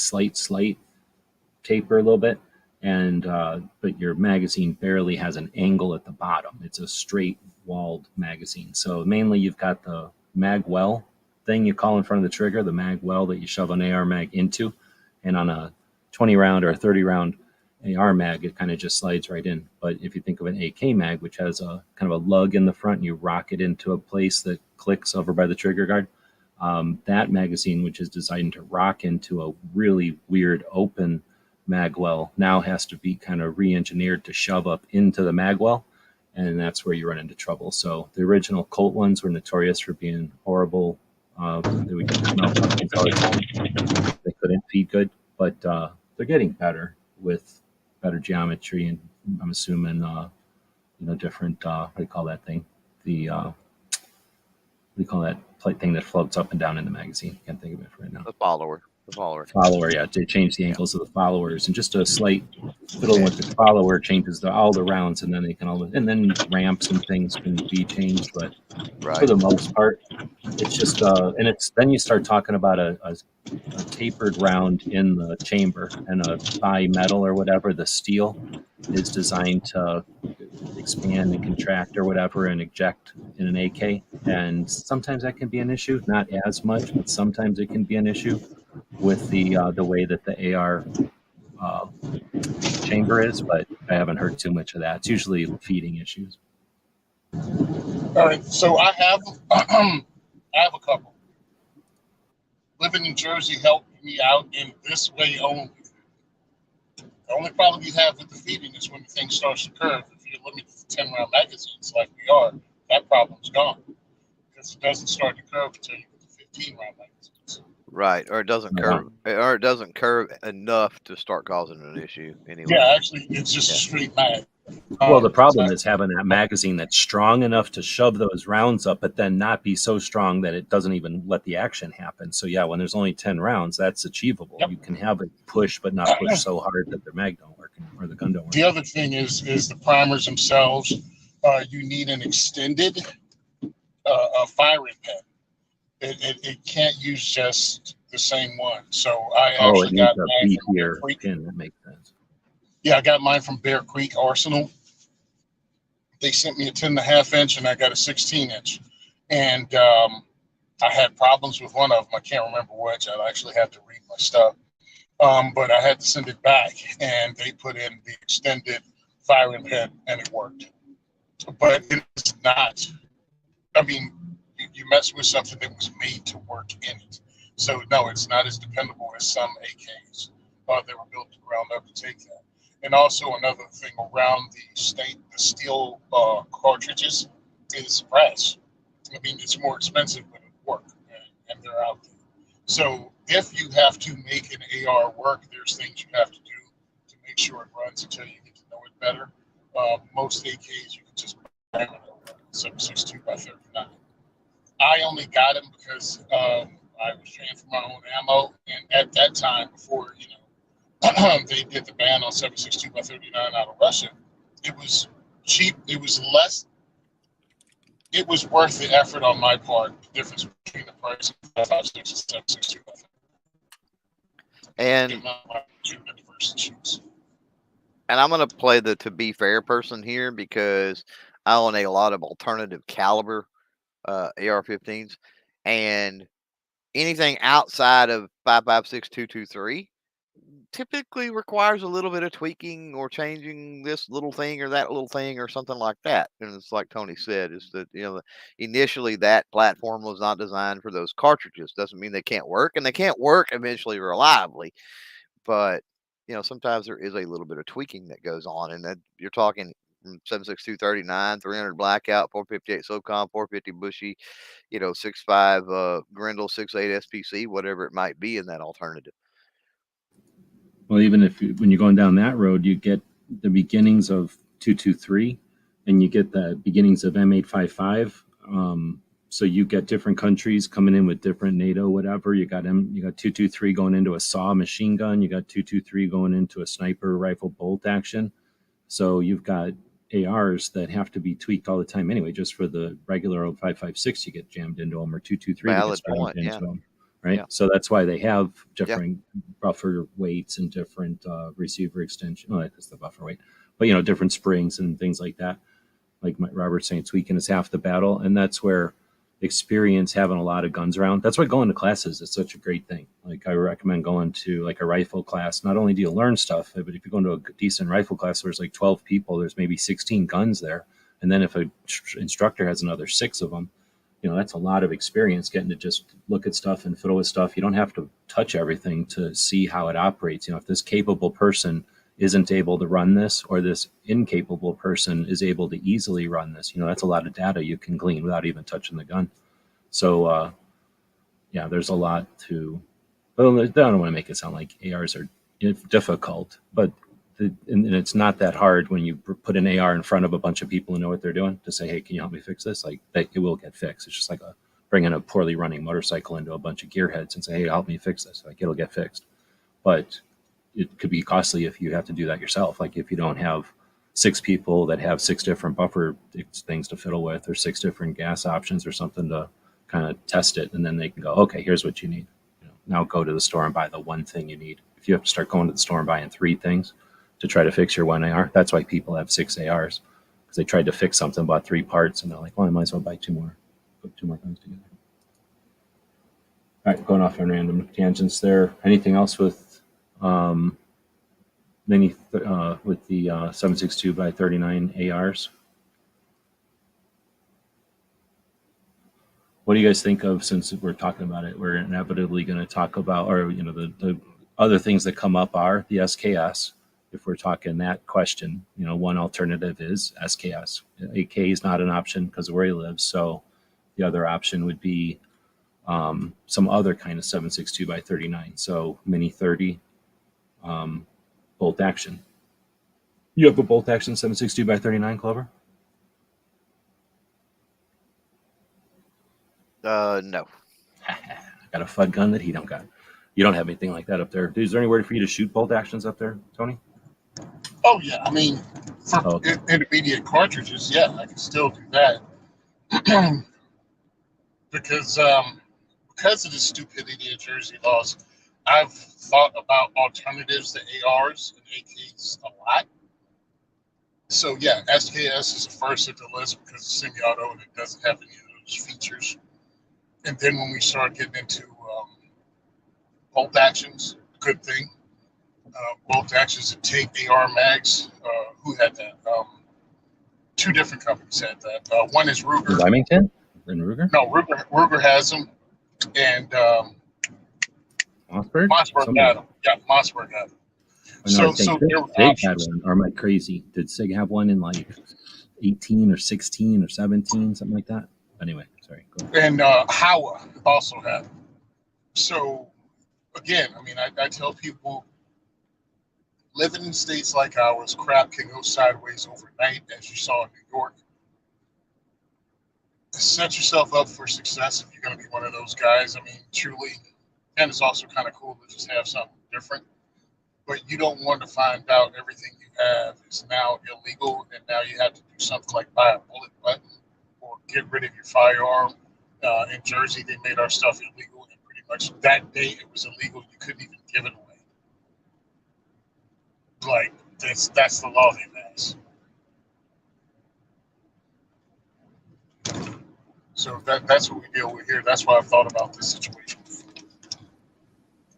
taper a little bit, and but your magazine barely has an angle at the bottom. It's a straight walled magazine. So mainly you've got the mag well thing you call in front of the trigger, the mag well that you shove an AR mag into, and on a 20 round or a 30 round AR mag, it kind of just slides right in. But if you think of an AK mag, which has a kind of a lug in the front, and you rock it into a place that clicks over by the trigger guard, that magazine, which is designed to rock into a really weird open magwell, now has to be kind of re-engineered to shove up into the magwell, and that's where you run into trouble. So the original Colt ones were notorious for being horrible. They would get smell pumpkins all the time. They couldn't feed good, but they're getting better with better geometry, and I'm assuming different what do you call that thing? The what do you call that thing that floats up and down in the magazine? Can't think of it right now. The follower. Yeah, they change the angles of the followers, and just a slight fiddle with the follower changes all the rounds, and then and then ramps and things can be changed, but for the most part, it's just and it's then you start talking about a tapered round in the chamber, and a bi-metal or whatever, the steel is designed to expand and contract or whatever and eject in an AK, and sometimes that can be an issue, not as much, but sometimes it can be an issue with the way that the AR chamber is, but I haven't heard too much of that. It's usually feeding issues. All right, so I have a couple. Living in Jersey helped me out in this way only. The only problem you have with the feeding is when the thing starts to curve. If you're limited to 10-round magazines like we are, that problem's gone, because it doesn't start to curve until you get to 15-round magazines. Right, or it doesn't curve, or it doesn't curve enough to start causing an issue anyway. Yeah, actually, it's just a straight mag. Well, the problem So is having that magazine that's strong enough to shove those rounds up, but then not be so strong that it doesn't even let the action happen. So yeah, when there's only 10 rounds, that's achievable. yep. You can have it push, but not push so hard that the mag don't work or the gun don't work. The other thing is the primers themselves. You need an extended firing pin. It can't use just the same one. So I Oh, it actually got needs a mine from Bear beefier Creek. pin. That makes sense. Yeah, I got mine from Bear Creek Arsenal. They sent me a 10.5 inch and I got a 16 inch. And I had problems with one of them. I can't remember which. I actually have to read my stuff. But I had to send it back and they put in the extended firing pin and it worked. But it's not, I mean, you mess with something that was made to work in it. So no, it's not as dependable as some AKs. They were built ground up to take that. And also another thing around the steel cartridges is brass. I mean, it's more expensive, but it work, and they're out there. So if you have to make an AR work, there's things you have to do to make sure it runs until you get to know it better. Most AKs you can just program it over 7.62 by 39. I only got them because I was trained for my own ammo, and at that time, before they did the ban on 7.62 by 39 out of Russia, it was cheap. It was less. It was worth the effort on my part. The difference between the price of 5.56 and 7.62 by 39. And I'm going to play the to be fair person here because I own a lot of alternative caliber AR-15s, and anything outside of 5.56 223 typically requires a little bit of tweaking or changing this little thing or that little thing or something like that. And it's like Tony said, is that initially that platform was not designed for those cartridges. Doesn't mean they can't work, and they can't work eventually reliably, but sometimes there is a little bit of tweaking that goes on, and that you're talking 7.62 39, 300 blackout, 458 SOCOM, 450 bushy, 6.5 Grendel, 6.8 SPC, whatever it might be in that alternative. Well, even when you're going down that road, you get the beginnings of 223, and you get the beginnings of M855. So you get different countries coming in with different NATO, whatever. You got 223 going into a SAW machine gun. You got 223 going into a sniper rifle bolt action. So you've got ARs that have to be tweaked all the time anyway. Just for the regular old 5.56, you get jammed into them, or 223 Valid gets point, into yeah. them. Right. Yeah. So that's why they have different buffer weights and different receiver extension. Well, that's the buffer weight, but different springs and things like that. Like Robert's saying, tweaking is half the battle. And that's where experience, having a lot of guns around. That's why going to classes is such a great thing. Like, I recommend going to like a rifle class. Not only do you learn stuff, but if you go into a decent rifle class where there's like 12 people, there's maybe 16 guns there. And then if an instructor has another 6 of them, that's a lot of experience getting to just look at stuff and fiddle with stuff. You don't have to touch everything to see how it operates. If this capable person isn't able to run this, or this incapable person is able to easily run this, that's a lot of data you can glean without even touching the gun. So, there's a lot to. Well, I don't want to make it sound like ARs are difficult, but and it's not that hard when you put an AR in front of a bunch of people who know what they're doing to say, hey, can you help me fix this? Like, it will get fixed. It's just like bringing a poorly running motorcycle into a bunch of gearheads and say, hey, help me fix this. Like, it'll get fixed. But it could be costly if you have to do that yourself. Like, if you don't have 6 people that have 6 different buffer things to fiddle with, or 6 different gas options or something to kind of test it. And then they can go, okay, here's what you need. Now go to the store and buy the one thing you need. If you have to start going to the store and buying 3 things to try to fix your one AR, that's why people have 6 ARs, because they tried to fix something, bought 3 parts, and they're like, well, I might as well buy 2 more, put 2 more things together. All right, going off on random tangents there. Anything else with with the 7.62 by 39 ARs? What do you guys think of, since we're talking about it? We're inevitably going to talk about, or the other things that come up are the SKS. If we're talking that question, one alternative is SKS. AK is not an option because of where he lives. So the other option would be some other kind of 7.62 by 39. So mini 30 bolt action. You have a bolt action 7.62 by 39, Clover? No. I got a FUD gun that he don't got. You don't have anything like that up there. Dude, is there anywhere for you to shoot bolt actions up there, Tony? Oh yeah, I mean, for intermediate cartridges, yeah, I can still do that. because of the stupidity of Jersey laws, I've thought about alternatives to ARs and AKs a lot. So yeah, SKS is the first at the list because it's semi-auto and it doesn't have any of those features. And then when we start getting into bolt actions, good thing. Bolt actions that take AR mags. Who had that? Two different companies had that. One is Ruger. Remington and Ruger? No, Ruger has them, and Mossberg? Mossberg got them. Yeah, Mossberg got them. So there were Sig options. had one, or am I crazy? Did Sig have one in like 18 or 16 or 17, something like that? Anyway, sorry. Go ahead. And Howa also had them. So again, I mean, I tell people, living in states like ours, crap can go sideways overnight, as you saw in New York. Set yourself up for success if you're going to be one of those guys. I mean, truly, and it's also kind of cool to just have something different. But you don't want to find out everything you have is now illegal, and now you have to do something like buy a bullet button or get rid of your firearm. In Jersey, they made our stuff illegal, and pretty much that day it was illegal. You couldn't even give it away. Like that's the law they passed. So that's what we deal with here. That's why I've thought about this situation.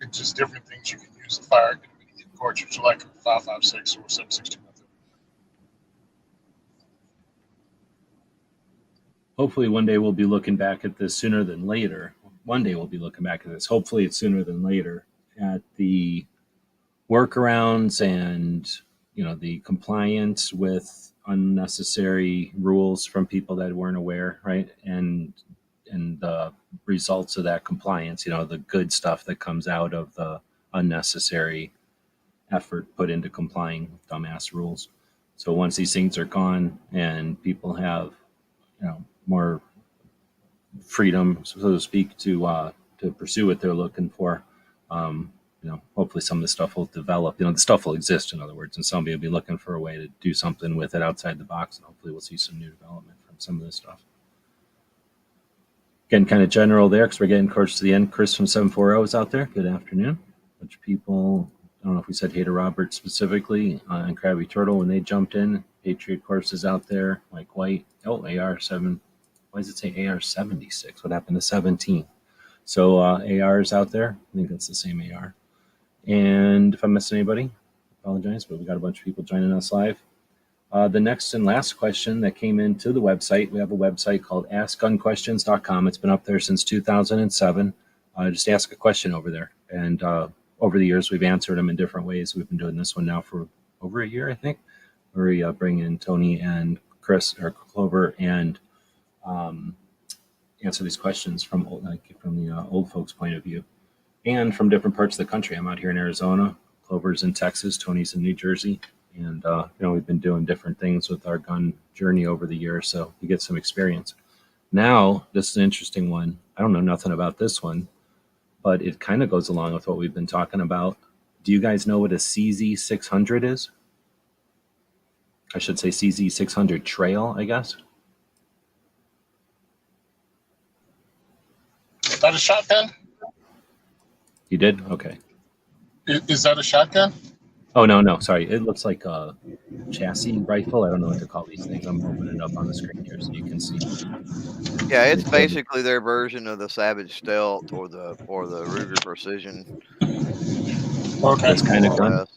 It's just different things you can use to fire intermediate cartridge like a 5.56 or 7.62 method. Hopefully one day we'll be looking back at this sooner than later. One day we'll be looking back at this. Hopefully it's sooner than later at the workarounds and, you know, the compliance with unnecessary rules from people that weren't aware, right? And the results of that compliance, you know, the good stuff that comes out of the unnecessary effort put into complying with dumbass rules. So once these things are gone and people have, you know, more freedom, so to speak, to pursue what they're looking for, you know, hopefully some of the stuff will develop. You know, the stuff will exist, in other words, and somebody will be looking for a way to do something with it outside the box, and hopefully we'll see some new development from some of this stuff. Getting kind of general there because we're getting close to the end. Chris from 740 is out there. Good afternoon. A bunch of people, I don't know if we said hey to Robert specifically, and Krabby Turtle when they jumped in. Patriot courses out there, Mike White. Oh, AR7. Why does it say AR-76? What happened to 17? So AR is out there. I think that's the same AR. And if I missed anybody, apologize, but we got a bunch of people joining us live. The next and last question that came into the website, we have a website called askgunquestions.com. It's been up there since 2007. Just ask a question over there. And over the years, we've answered them in different ways. We've been doing this one now for over a year, I think, where we bring in Tony and Chris or Clover and answer these questions from the old folks' point of view. And from different parts of the country. I'm out here in Arizona. Clover's in Texas. Tony's in New Jersey. And, you know, we've been doing different things with our gun journey over the years. So you get some experience. Now, this is an interesting one. I don't know nothing about this one, but it kind of goes along with what we've been talking about. Do you guys know what a CZ600 is? I should say CZ600 Trail, I guess. Is that a shotgun? You did? Okay. Is that a shotgun? Oh, no. Sorry. It looks like a chassis rifle. I don't know what to call these things. I'm opening it up on the screen here so you can see. Yeah, it's basically their version of the Savage Stealth or the Ruger Precision. Okay. This kind of gun.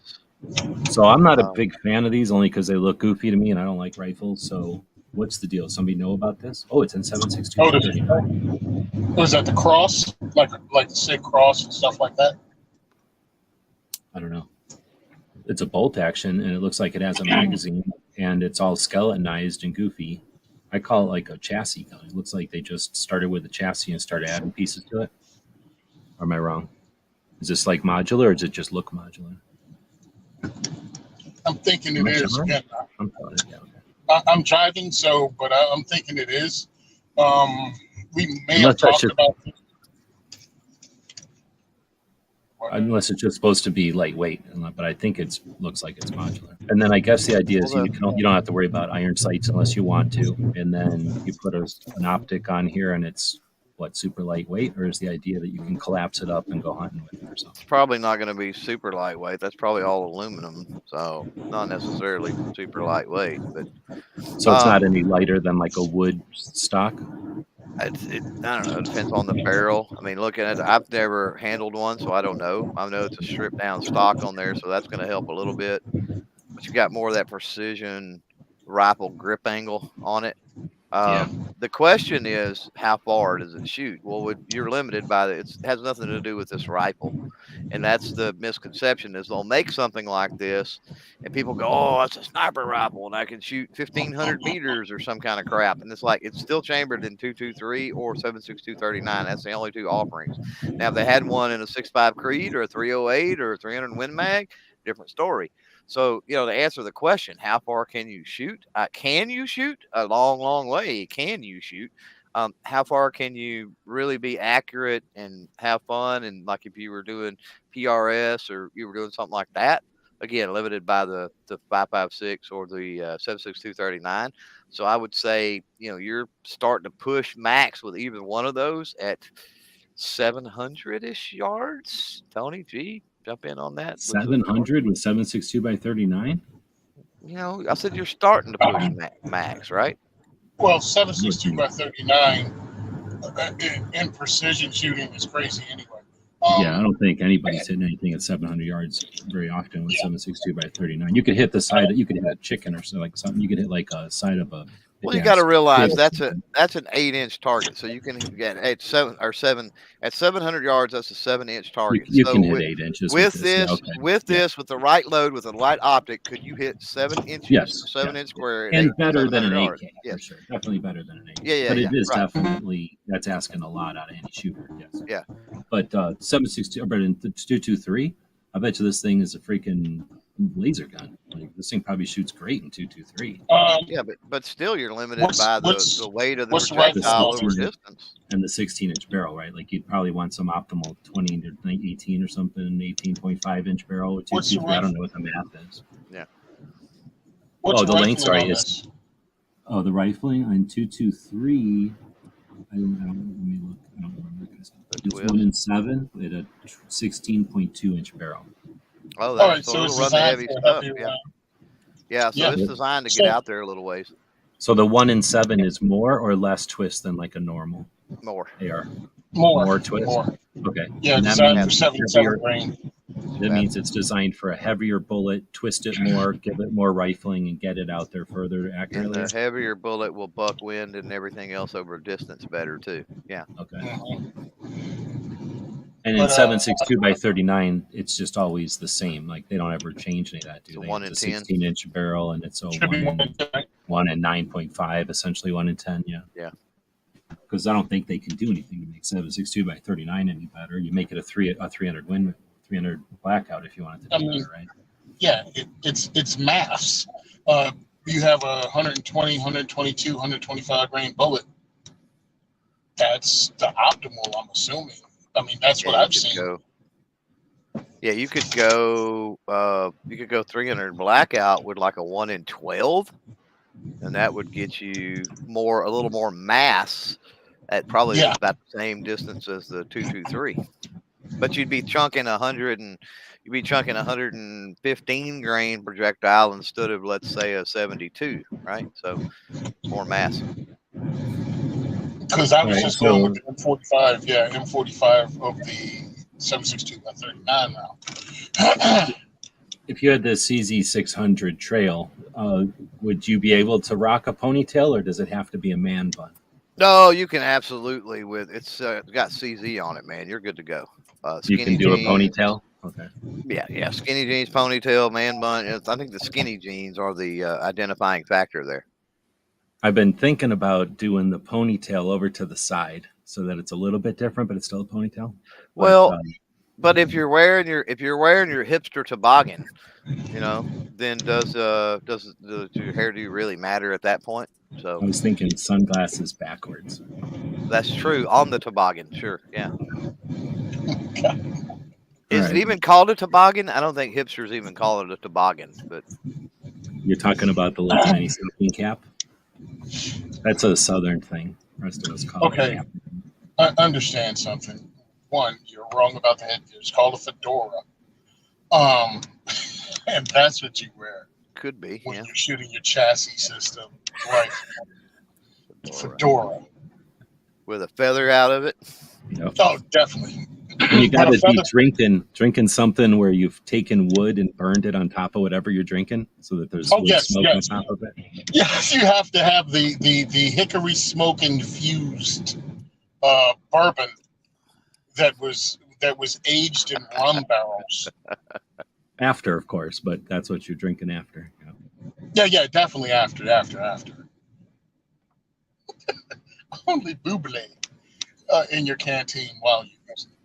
So I'm not a big fan of these only because they look goofy to me and I don't like rifles. So what's the deal? Somebody know about this? Oh, it's in 7.62. Was that the cross? Like the SIG cross and stuff like that? I don't know. It's a bolt action and it looks like it has a magazine and it's all skeletonized and goofy. I call it like a chassis gun. It looks like they just started with a chassis and started adding pieces to it. Or am I wrong? Is this like modular or does it just look modular? I'm thinking Am it I is. sure? Again, I'm sorry. Yeah, okay. I'm driving, so but I'm thinking it is. We may have Unless that's talked just about. unless it's just supposed to be lightweight, but I think it's looks like it's modular. And then I guess the idea is Well, you don't have to worry about iron sights unless you want to, and then you put an optic on here, and it's what, super lightweight, or is the idea that you can collapse it up and go hunting with it or something? it's probably not going to be super lightweight. That's probably all aluminum, so not necessarily super lightweight. But So it's not any lighter than like a wood stock. I don't know. It depends on the barrel. I mean, looking at it, I've never handled one, so I don't know. I know it's a stripped down stock on there, so that's going to help a little bit. But you got more of that precision rifle grip angle on it. Yeah. The question is, how far does it shoot? Well, you're limited by it has nothing to do with this rifle, and that's the misconception is they'll make something like this, and people go, "Oh, it's a sniper rifle, and I can shoot 1,500 meters or some kind of crap," and it's like it's still chambered in 223 or 7.62 39. That's the only two offerings. Now, if they had one in a 6.5 Creed or a 308 or a 300 Win Mag, different story. So, to answer the question, how far can you shoot? Can you shoot? A long, long way. Can you shoot? How far can you really be accurate and have fun? And like if you were doing PRS or you were doing something like that, again, limited by the 5.56 or the 7.62 39. So I would say, you're starting to push max with either one of those at 700-ish yards. Tony G, jump in on that. 700 with 7.62 by 39. I said you're starting to push max, right? Well, 7.62 by 39 in precision shooting is crazy anyway. Yeah, I don't think anybody's hitting anything at 700 yards very often with 7.62 by 39. You could hit the side. You could hit a chicken or so, like something. You could hit like a side of a. Well, you got to realize that's an 8-inch target. So you can get at 700 yards. That's a 7-inch target. You so can hit 8 inches with this. Yeah, With the right load, with the right optic, could you hit 7 inches? Yes, 7-inch square, and better than an yards. AK. Yes. For sure, definitely better than an AK. Yeah, but it is right. definitely that's asking a lot out of any shooter. Yes. Yeah. But 7.62, but in 223, I bet you this thing is a freaking laser gun. Like this thing probably shoots great in 223. Yeah, but still you're limited by the weight of the projectile over distance. And the 16-inch barrel, right? Like you'd probably want some optimal 20 to 18 or something, 18.5-inch barrel with 223. I don't know what the math is. Yeah. The length, sorry, is. Oh, the rifling on 223. I don't. Let me look. I don't remember. It's 1-in-7 with a 16.2-inch barrel. Oh, that's so it'll run the heavy stuff. Yeah. So it's designed to get out there a little ways. So the 1-in-7 is more or less twist than like a normal more AR? More twist. More. Okay. Yeah, designed for 77 grain. That means it's designed for a heavier bullet, twist it more, give it more rifling, and get it out there further accurately. And the heavier bullet will buck wind and everything else over a distance better too. Yeah. Okay. And in 7.62 by 39, it's just always the same. Like they don't ever change any of that, do they? 1-in-10. 16-inch barrel, and it's a 1-in-9.5, essentially 1-in-10. Yeah. Yeah. Because I don't think they can do anything to make 7.62 by 39 any better. You make it a 300 win, 300 blackout if you want it to be better, right? Yeah, it's maths. You have a 120, 122, 125 grain bullet. That's the optimal, I'm assuming. I mean, that's what I've seen. You could go 300 blackout with like a 1-in-12, and that would get you a little more mass at probably about the same distance as the 223. But you'd be chunking 115 grain projectile instead of, let's say, a 72, right? So more mass. Because I was just going with the M45, M45 of the 7.62 by 39 now. If you had the CZ600 trail, would you be able to rock a ponytail, or does it have to be a man bun? No, you can absolutely it's got CZ on it, man. You're good to go. You can do a ponytail? Okay. Yeah. Skinny jeans, ponytail, man bun. I think the skinny jeans are the identifying factor there. I've been thinking about doing the ponytail over to the side so that it's a little bit different, but it's still a ponytail. Well, But if you're wearing your hipster toboggan, then does your hairdo really matter at that point? So I was thinking sunglasses backwards. that's true on the toboggan. Sure, yeah. Is All it right. even called a toboggan? I don't think hipsters even call it a toboggan. But You're talking about the little tiny smoking cap? That's a southern thing. The rest of us call it a Okay, cap. I understand something. One, you're wrong about the headgear. It's called a fedora. And that's what you wear could be, when yeah. you're shooting your chassis system rifle. Fedora. With a feather out of it. Yep. Oh, definitely. And you But got a to be feather. drinking something where you've taken wood and burned it on top of whatever you're drinking, so that there's Oh, wood yes, smoke yes. on top of it. Yes, you have to have the hickory smoke infused bourbon that was aged in rum barrels. After, of course, but that's what you're drinking after. Yeah, definitely after. Only buble in your canteen while you use it.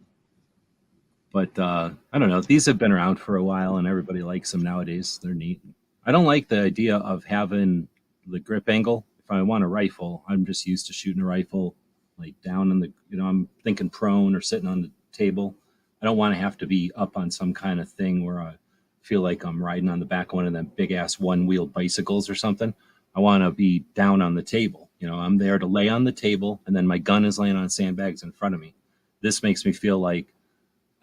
But I don't know. These have been around for a while, and everybody likes them nowadays. They're neat. I don't like the idea of having the grip angle. If I want a rifle, I'm just used to shooting a rifle like down in the, I'm thinking prone or sitting on the table. I don't want to have to be up on some kind of thing where I feel like I'm riding on the back of one of them big ass one-wheeled bicycles or something. I want to be down on the table. I'm there to lay on the table, and then my gun is laying on sandbags in front of me. This makes me feel like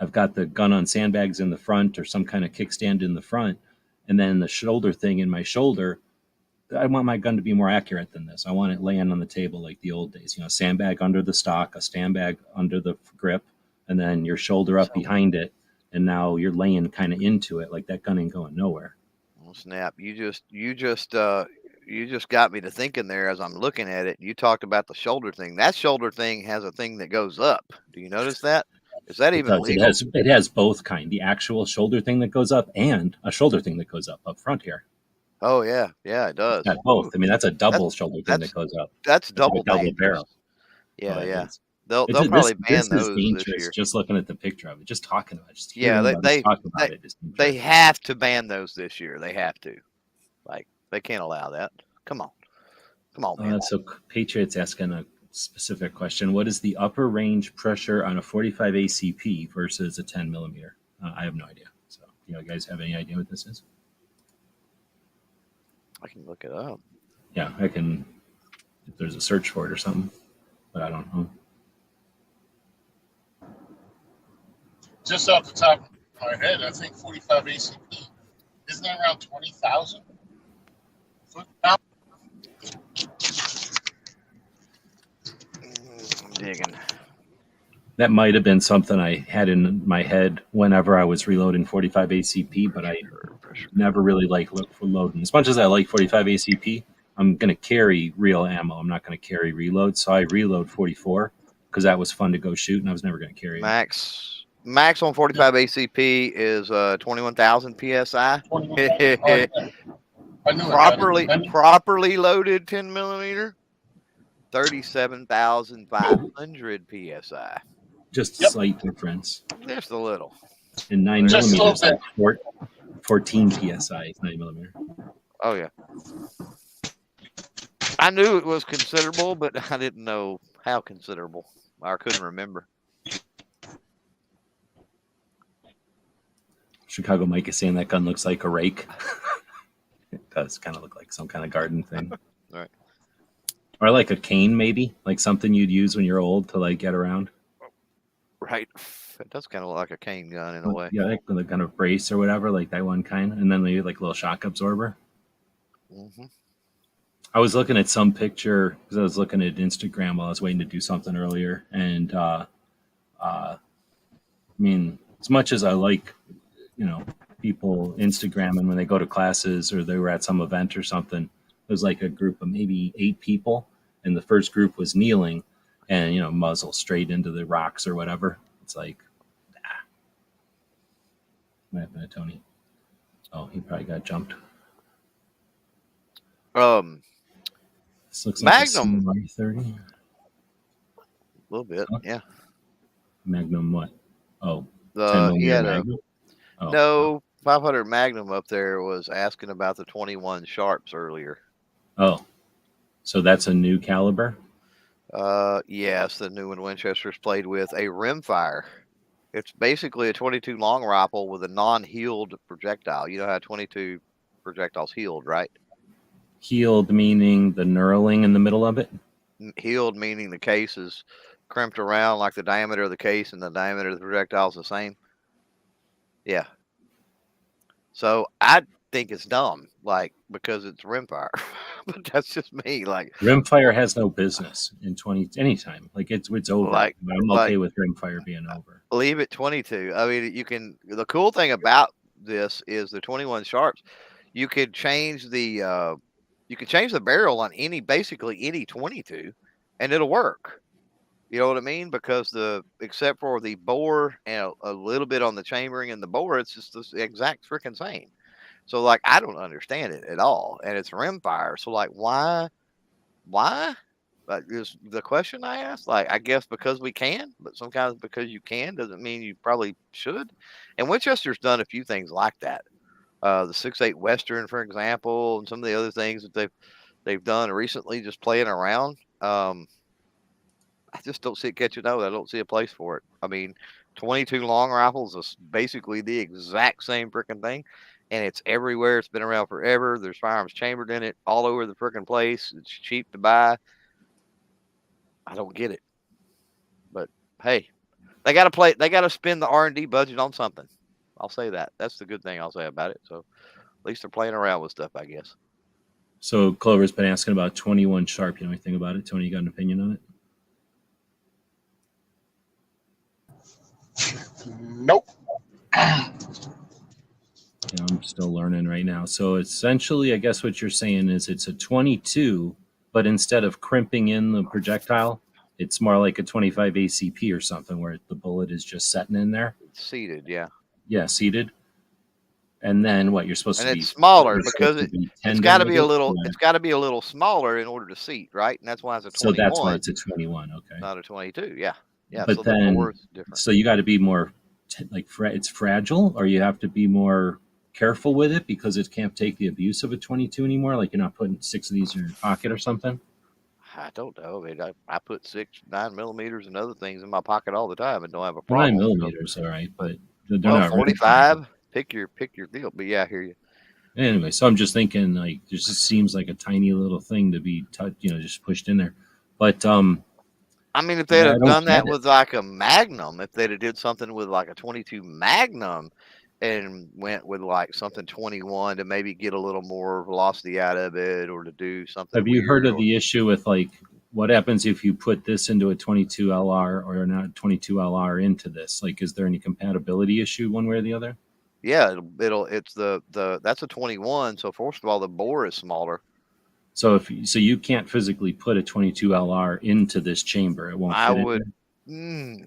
I've got the gun on sandbags in the front or some kind of kickstand in the front, and then the shoulder thing in my shoulder. I want my gun to be more accurate than this. I want it laying on the table like the old days. Sandbag under the stock, a sandbag under the grip, and then your shoulder up behind it, and now you're laying kind of into it. Like that gun ain't going nowhere. Oh, snap! You just got me to thinking there as I'm looking at it. You talked about the shoulder thing. That shoulder thing has a thing that goes up. Do you notice that? Is that It even does. legal? It has both kind. The actual shoulder thing that goes up and a shoulder thing that goes up front here. Oh yeah, it does. Got both. I mean, that's a double That's- shoulder thing that goes up. That's It's like double a double dangerous. barrel. Yeah, But yeah. it's- They'll This probably ban this those is this dangerous. year. Just looking at the picture of it, just talking about it, just Yeah, hearing about us talk about it is dangerous. They have to ban those this year. They have to. Like they can't allow that. Come on, man. So Patriots asking a specific question: what is the upper range pressure on a 45 ACP versus a 10 millimeter? I have no idea. So, you guys have any idea what this is? I can look it up. Yeah, I can. If there's a search for it or something, but I don't know. Just off the top of my head, I think 45 ACP, isn't that around 20,000 foot pound? I'm digging. That might have been something I had in my head whenever I was reloading 45 ACP, but I never really like loading. As much as I like 45 ACP, I'm going to carry real ammo. I'm not going to carry reload. So I reload 44 because that was fun to go shoot, and I was never going to carry it. Max on 45 ACP is 21,000 PSI. Properly loaded 10 millimeter, 37,500 PSI. Just a slight difference. Just a little. And 9 millimeters, like 14 PSI, 9 millimeter. Oh yeah. I knew it was considerable, but I didn't know how considerable. I couldn't remember. Chicago Mike is saying that gun looks like a rake. It does kind of look like some kind of garden thing. Right. Or like a cane, maybe, like something you'd use when you're old to like get around. Right. It does kind of look like a cane gun in a way. Yeah, like the kind of brace or whatever, like that one kind. And then maybe like a little shock absorber. Mm-hmm. I was looking at some picture because I was looking at Instagram while I was waiting to do something earlier. And I mean, as much as I like, people Instagramming when they go to classes or they were at some event or something, it was like a group of maybe 8 people. And the first group was kneeling and, muzzle straight into the rocks or whatever. It's like, what happened to Tony? Oh, he probably got jumped. This looks Magnum. Like a 30. A little bit, yeah. Magnum what? Oh, 10 He millimeter had a Magnum. Oh, no 500 Magnum up there. Was asking about the 21 Sharps earlier. oh, so that's a new caliber. Yes, the new one Winchester's played with a rimfire. It's basically a 22 long rifle with a non-heeled projectile. You know how 22 projectiles heeled, right? Heeled meaning the knurling in the middle of it. Heeled meaning the case is crimped around, like the diameter of the case and the diameter of the projectile is the same. Yeah. So I think it's dumb, like, because it's rimfire. But that's just me. Like, Rimfire has no business in 20 anytime. Like it's over. like, I'm okay with rimfire being over. leave it 22. I mean, you can. The cool thing about this is the 21 Sharps. You could change the barrel on basically any 22, and it'll work. You know what I mean? Because except for the bore and a little bit on the chambering and the bore, it's just the exact freaking same. So like, I don't understand it at all, and it's rimfire. So like, why? Is the question I asked. Like, I guess because we can, but sometimes because you can doesn't mean you probably should. And Winchester's done a few things like that. The 6.8 Western, for example, and some of the other things that they've done recently, just playing around. I just don't see it catching on. I don't see a place for it. I mean, 22 long rifles is basically the exact same freaking thing, and it's everywhere. It's been around forever. There's firearms chambered in it all over the freaking place. It's cheap to buy. I don't get it, but hey, they got to play. They got to spend the R&D budget on something. I'll say that. That's the good thing I'll say about it. So at least they're playing around with stuff, I guess. So Clover's been asking about 21 Sharp. You know anything about it? Tony, you got an opinion on it? Nope. Yeah, I'm still learning right now. So essentially, I guess what you're saying is it's a 22, but instead of crimping in the projectile, it's more like a 25 ACP or something where the bullet is just setting in there. It's seated, yeah. Yeah, seated. And then what you're supposed And to be it's smaller you're because supposed to be it's tender got to with be a it, little. or- It's got to be a little smaller in order to seat, right? And that's why it's a So 21. that's why it's a 21. Okay. Not a 22. Yeah, yeah. But so then- the bore is different. So you got to be more it's fragile, or you have to be more careful with it because it can't take the abuse of a 22 anymore. Like you're not putting 6 of these in your pocket or something. I don't know. I mean, I put 9 millimeters and other things in my pocket all the time and don't have a Well, problem. 9 millimeters, all right, but they're Well, not 45. Pick your deal. But yeah, I hear you. Anyway, so I'm just thinking like it just seems like a tiny little thing to be just pushed in there. But I mean, if they'd Yeah, I have don't done that get it. with like a Magnum, if they'd have did something with like a 22 Magnum and went with like something 21 to maybe get a little more velocity out of it or to do something. have you heard weird of the issue with like what happens if you put this into a 22 LR or not 22 LR into this? Like, is there any compatibility issue one way or the other? Yeah, it's that's a 21. So first of all, the bore is smaller. So you can't physically put a 22 LR into this chamber, it won't fit.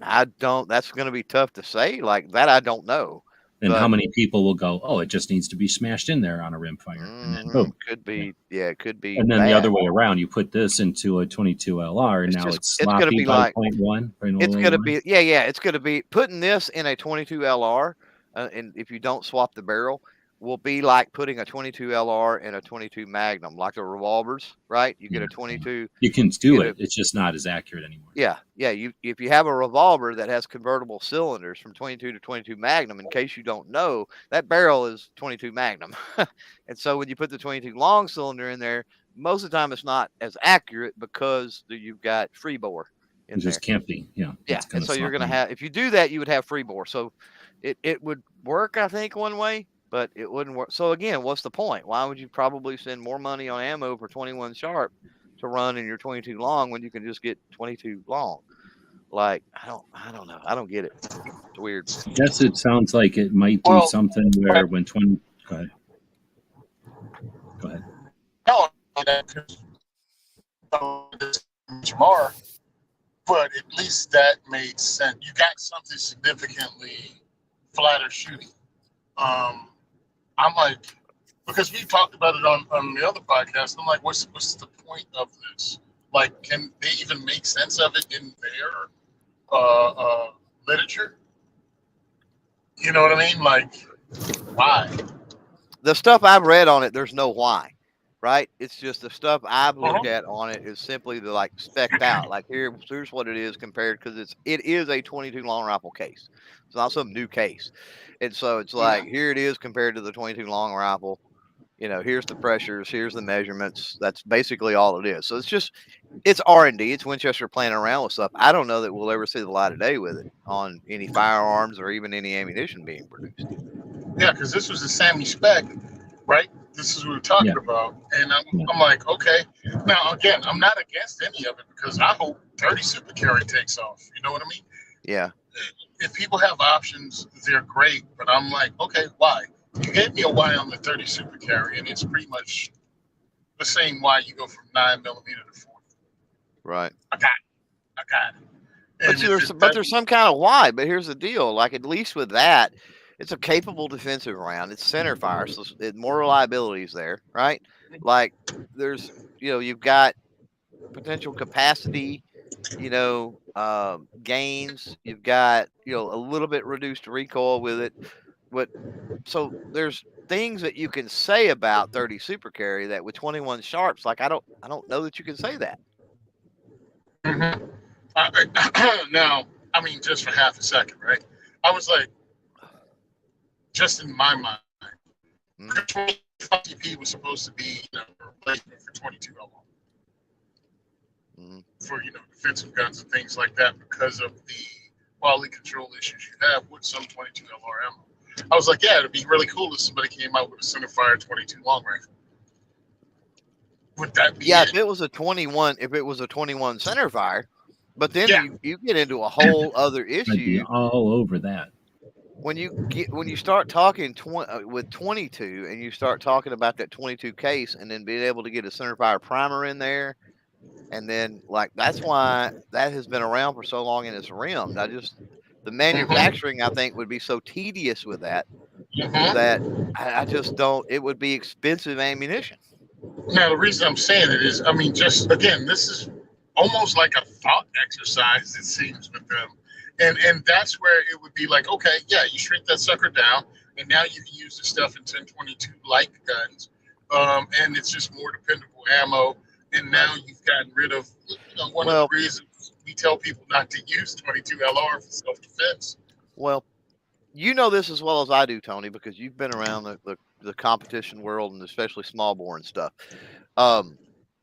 I don't. That's going to be tough to say. Like that, I don't know. And how many people will go, oh, it just needs to be smashed in there on a rimfire, and then boom. Could be, yeah, it could be. And then bad. the other way around, you put this into a 22 LR, and it's sloppy gonna be by like 0.1. It's going to be, yeah. It's going to be putting this in a 22 LR, and if you don't swap the barrel, will be like putting a 22 LR in a 22 Magnum, like the revolvers, right? You get a 22. You can do it. It's just not as accurate anymore. Yeah. If you have a revolver that has convertible cylinders from 22 to 22 Magnum, in case you don't know, that barrel is 22 Magnum. And so when you put the 22 long cylinder in there, most of the time it's not as accurate because you've got free bore in there. It just can't be. Yeah. And so you're going to have, if you do that, you would have free bore. So it would work, I think, one way, but it wouldn't work. So again, what's the point? Why would you probably spend more money on ammo for 21 sharp to run in your 22 long when you can just get 22 long? Like, I don't know. I don't get it. It's weird. Yes, it sounds like it might be something where when 20. Go ahead. No, that much more, but at least that made sense. You got something significantly flatter shooting. I'm like, because we talked about it on the other podcast. I'm like, what's the point of this? Like, can they even make sense of it in their literature? You know what I mean? Like, why? The stuff I've read on it, there's no why, right? It's just the stuff I've Uh-huh. looked at on it is simply the like specked out. Like here's what it is compared because it is a 22 long rifle case. It's not some new case, and so it's like here it is compared to the 22 long rifle. You know, here's the pressures, here's the measurements. That's basically all it is. So it's R&D. It's Winchester playing around with stuff. I don't know that we'll ever see the light of day with it on any firearms or even any ammunition being produced. Yeah, because this was a Sammy spec, right? This is what we're talking about. And I'm like, okay. Now, again, I'm not against any of it because I hope 30 Super Carry takes off. You know what I mean? Yeah. If people have options, they're great. But I'm like, okay, why? You gave me a why on the 30 Super Carry, and it's pretty much the same why you go from 9mm to 40. Right. I got it. But there's some kind of why. But here's the deal. Like, at least with that, it's a capable defensive round. It's center fire, so more reliability is there, right? Like, there's, you've got potential capacity, gains. You've got, a little bit reduced recoil with it. So there's things that you can say about 30 Super Carry that with 21 sharps, like I don't know that you can say that. Mm-hmm. Now, I mean, just for half a second, right? I was like, just in my mind, 20 was supposed to be a replacement for 22 LR. For defensive guns and things like that because of the quality control issues you have with some 22 LR ammo. I was like, yeah, it'd be really cool if somebody came out with a centerfire 22 long rifle. Would that be it? If it was a 21 centerfire, but then you get into a whole other issue. I'd be all over that. When you start talking with 22 and you start talking about that 22 case and then being able to get a centerfire primer in there, and then that's why that has been around for so long and it's rimmed. The manufacturing I think would be so tedious with that that I just don't. It would be expensive ammunition. Now the reason I'm saying it is, I mean, just again, this is almost like a thought exercise. It seems with them. And that's where it would be like, okay, yeah, you shrink that sucker down, and now you can use the stuff in 1022 like guns, and it's just more dependable ammo. And now you've gotten rid of one of the reasons we tell people not to use 22 LR for self-defense. Well, you know this as well as I do, Tony, because you've been around the competition world and especially small bore and stuff.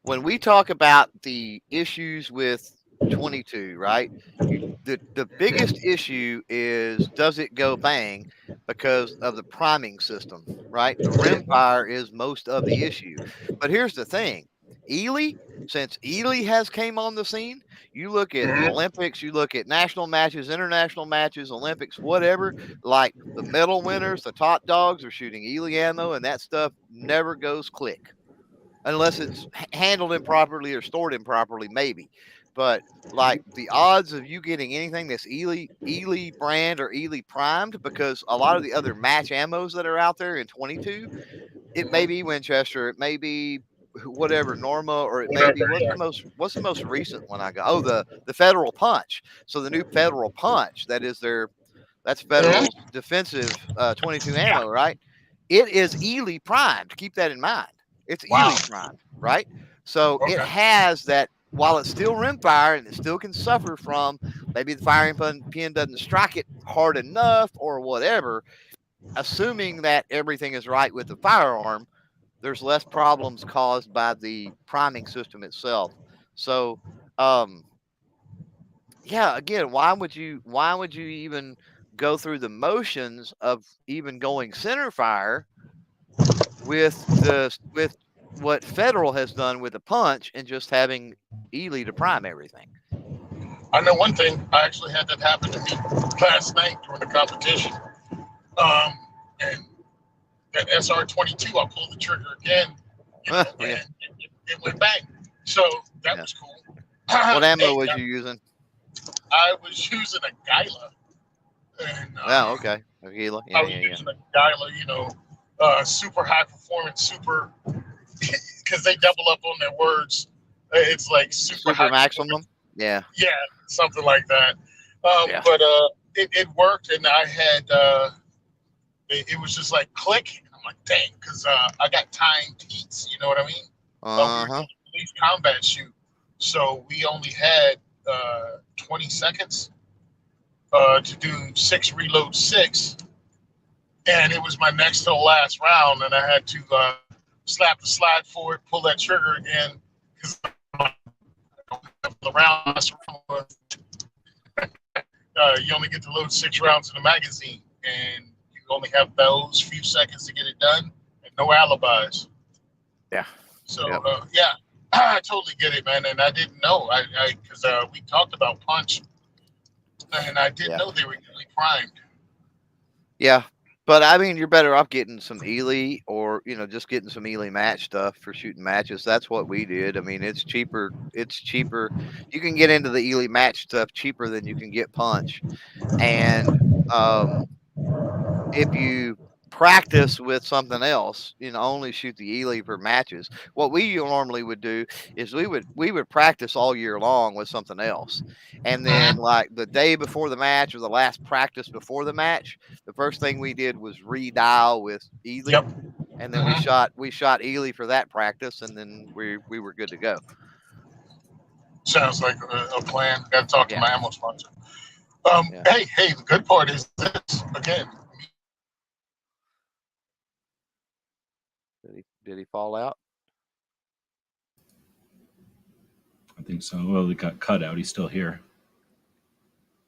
When we talk about the issues with 22, right? The biggest issue is, does it go bang because of the priming system, right? The rimfire is most of the issue. But here's the thing. Since Ely has came on the scene, you look at Olympics, you look at national matches, international matches, Olympics, whatever, like the medal winners, the top dogs are shooting Ely ammo, and that stuff never goes click. Unless it's handled improperly or stored improperly, maybe. But like the odds of you getting anything that's Ely brand or Ely primed, because a lot of the other match ammos that are out there in 22, it may be Winchester, it may be whatever Norma, or it may be what's the most recent one I got? Oh, the Federal Punch. So the new Federal Punch, that's Federal's defensive 22 ammo, right? It is Ely primed. Keep that in mind. It's Ely primed, right? So it has that. While it's still rimfire and it still can suffer from maybe the firing pin doesn't strike it hard enough or whatever, assuming that everything is right with the firearm, there's less problems caused by the priming system itself. So, again, why would you even go through the motions of even going center fire with what Federal has done with the Punch and just having Ely to prime everything? I know one thing. I actually had that happen to me last night during the competition. And that SR22, I pulled the trigger again, and it went bang. So that was cool. What ammo was you using? I was using a Gila. And, okay. A Gila. I was using a Gila, super high performance, super, because they double up on their words. It's like super high maximum. Yeah, something like that. But it worked, and I had it was just like click. I'm like, dang, because I got timed heats. You know what I mean? We were doing a police combat shoot, so we only had 20 seconds to do 6 reload 6, and it was my next to the last round, and I had to slap the slide forward, pull that trigger again, because the round you only get to load 6 rounds in the magazine, and you only have those few seconds to get it done, and no alibis. Yeah. So yeah, I totally get it, man. And I didn't know, because we talked about punch, and I didn't know they were really primed. Yeah. But I mean, you're better off getting some Ely, or just getting some Ely match stuff for shooting matches. That's what we did. I mean, it's cheaper. You can get into the Ely match stuff cheaper than you can get punch. And if you practice with something else, only shoot the Ely for matches. What we normally would do is we would practice all year long with something else, and then like the day before the match or the last practice before the match, the first thing we did was redial with Ely. Yep. And then we shot Ely for that practice, and then we were good to go. Sounds like a plan. Got to talk to my ammo sponsor. Hey, the good part is this again. Did he fall out? I think so. Well, he got cut out. He's still here.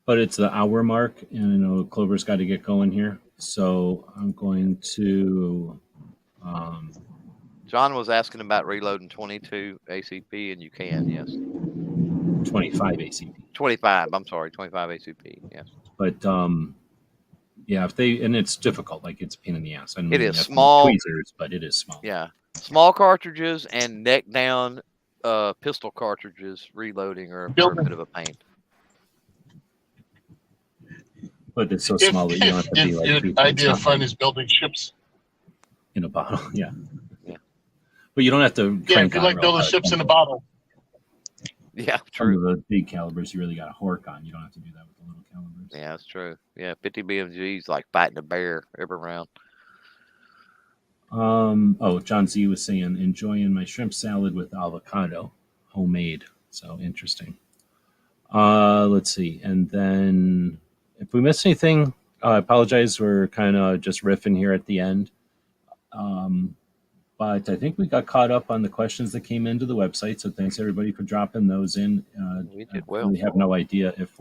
But it's the hour mark, and I know Clover's got to get going here. So I'm going to... John was asking about reloading 22 ACP, and you can, yes. 25 ACP. 25, I'm sorry, 25 ACP, yes. But, yeah, and it's difficult, like it's a pain in the ass. It is small. Tweezers, but it is small. Yeah. Small cartridges and neck down pistol cartridges reloading are a bit of a pain. But it's so small that you don't have to be like... Your idea of fun is building ships in a bottle, yeah. But you don't have to... Yeah, if you like building ships in a bottle. Yeah, true. Some of the big calibers, you really got to hork on. You don't have to do that with the little calibers. Yeah, that's true. Yeah, 50 BMG's like fighting a bear every round. John Z was saying, enjoying my shrimp salad with avocado, homemade. So interesting. Let's see. And then if we missed anything, I apologize. We're kind of just riffing here at the end. But I think we got caught up on the questions that came into the website. So thanks everybody for dropping those in. We did well. We have no idea if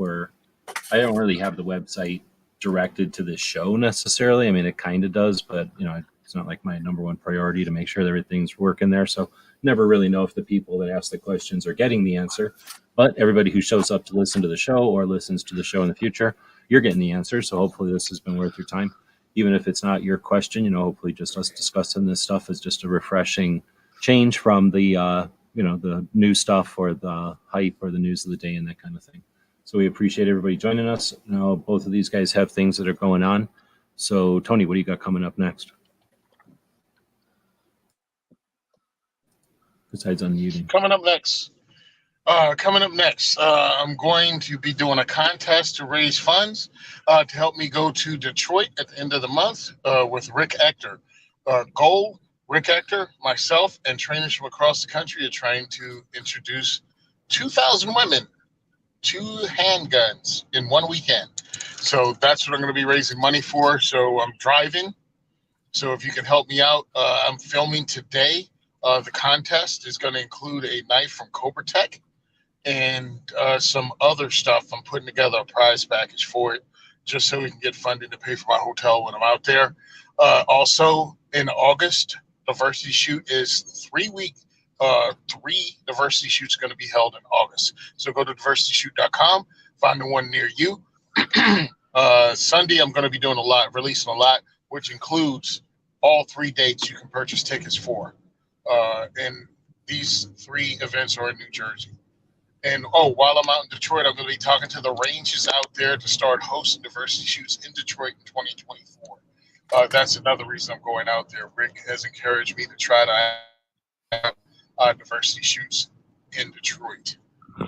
I don't really have the website directed to this show necessarily. I mean, it kind of does, but it's not like my number one priority to make sure that everything's working there. So never really know if the people that ask the questions are getting the answer, but everybody who shows up to listen to the show or listens to the show in the future, you're getting the answer. So hopefully this has been worth your time. Even if it's not your question, hopefully just us discussing this stuff is just a refreshing change from the, the new stuff or the hype or the news of the day and that kind of thing. So we appreciate everybody joining us. Now, both of these guys have things that are going on. So Tony, what do you got coming up next? Besides unmuting. Coming up next, I'm going to be doing a contest to raise funds to help me go to Detroit at the end of the month with Rick Ector. Goal, Rick Ector, myself, and trainers from across the country are trying to introduce 2,000 women to handguns in one weekend. So that's what I'm going to be raising money for. So I'm driving. So if you can help me out, I'm filming today. The contest is going to include a knife from Cobra Tech and some other stuff. I'm putting together a prize package for it just so we can get funding to pay for my hotel when I'm out there. Also in August, diversity shoot is 3 diversity shoots going to be held in August. So go to diversityshoot.com, find the one near you. Sunday, I'm going to be doing releasing a lot, which includes all 3 dates you can purchase tickets for. And these 3 events are in New Jersey. And while I'm out in Detroit, I'm going to be talking to the ranges out there to start hosting diversity shoots in Detroit in 2024. That's another reason I'm going out there. Rick has encouraged me to try to have diversity shoots in Detroit.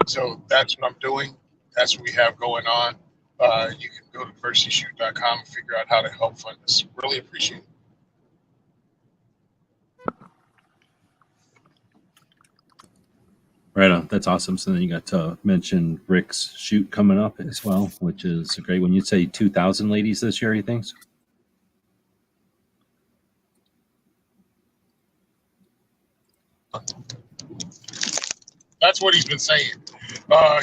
So that's what I'm doing. That's what we have going on. you can go to diversityshoot.com and figure out how to help fund this. Really appreciate it. Right on. That's awesome. So then you got to mention Rick's shoot coming up as well, which is a great one. You'd say 2,000 ladies this year, he thinks? That's what he's been saying.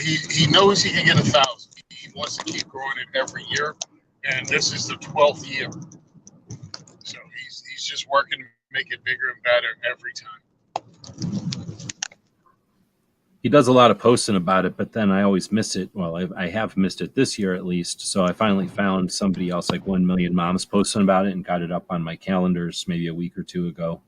He knows he can get 1,000. He wants to keep growing it every year, and this is the 12th year. So he's just working to make it bigger and better every time. He does a lot of posting about it, but then I always miss it. Well, I have missed it this year at least. So I finally found somebody else, like 1 Million Moms, posting about it and got it up on my calendars maybe a week or two ago.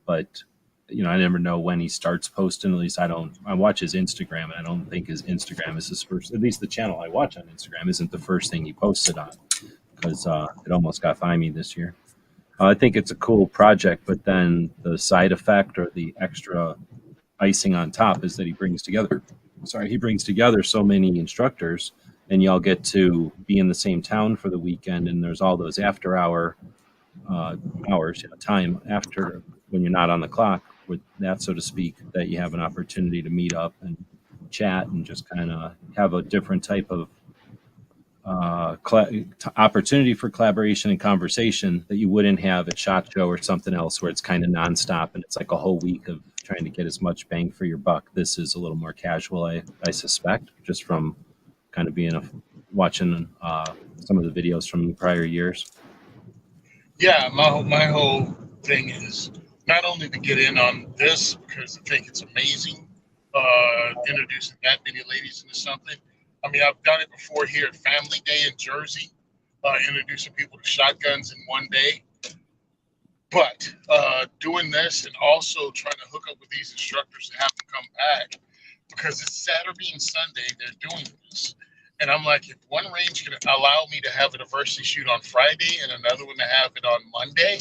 But I never know when he starts posting. At least I watch his Instagram, and I don't think his Instagram is his first. At least the channel I watch on Instagram isn't the first thing he posted on, because it almost got by me this year. I think it's a cool project, but then the side effect or the extra icing on top is that he brings together so many instructors, and y'all get to be in the same town for the weekend, and there's all those after hour hours, time after when you're not on the clock with that, so to speak, that you have an opportunity to meet up and chat and just kind of have a different type of opportunity for collaboration and conversation that you wouldn't have at SHOT Show or something else, where it's kind of nonstop and it's like a whole week of trying to get as much bang for your buck. This is a little more casual, I suspect, just from kind of watching some of the videos from the prior years. Yeah, my whole thing is not only to get in on this, because I think it's amazing, introducing that many ladies into something. I mean, I've done it before here at Family Day in Jersey, introducing people to shotguns in one day. But doing this and also trying to hook up with these instructors to have them come back, because it's Saturday and Sunday they're doing this. And I'm like, if one range can allow me to have a diversity shoot on Friday and another one to have it on Monday,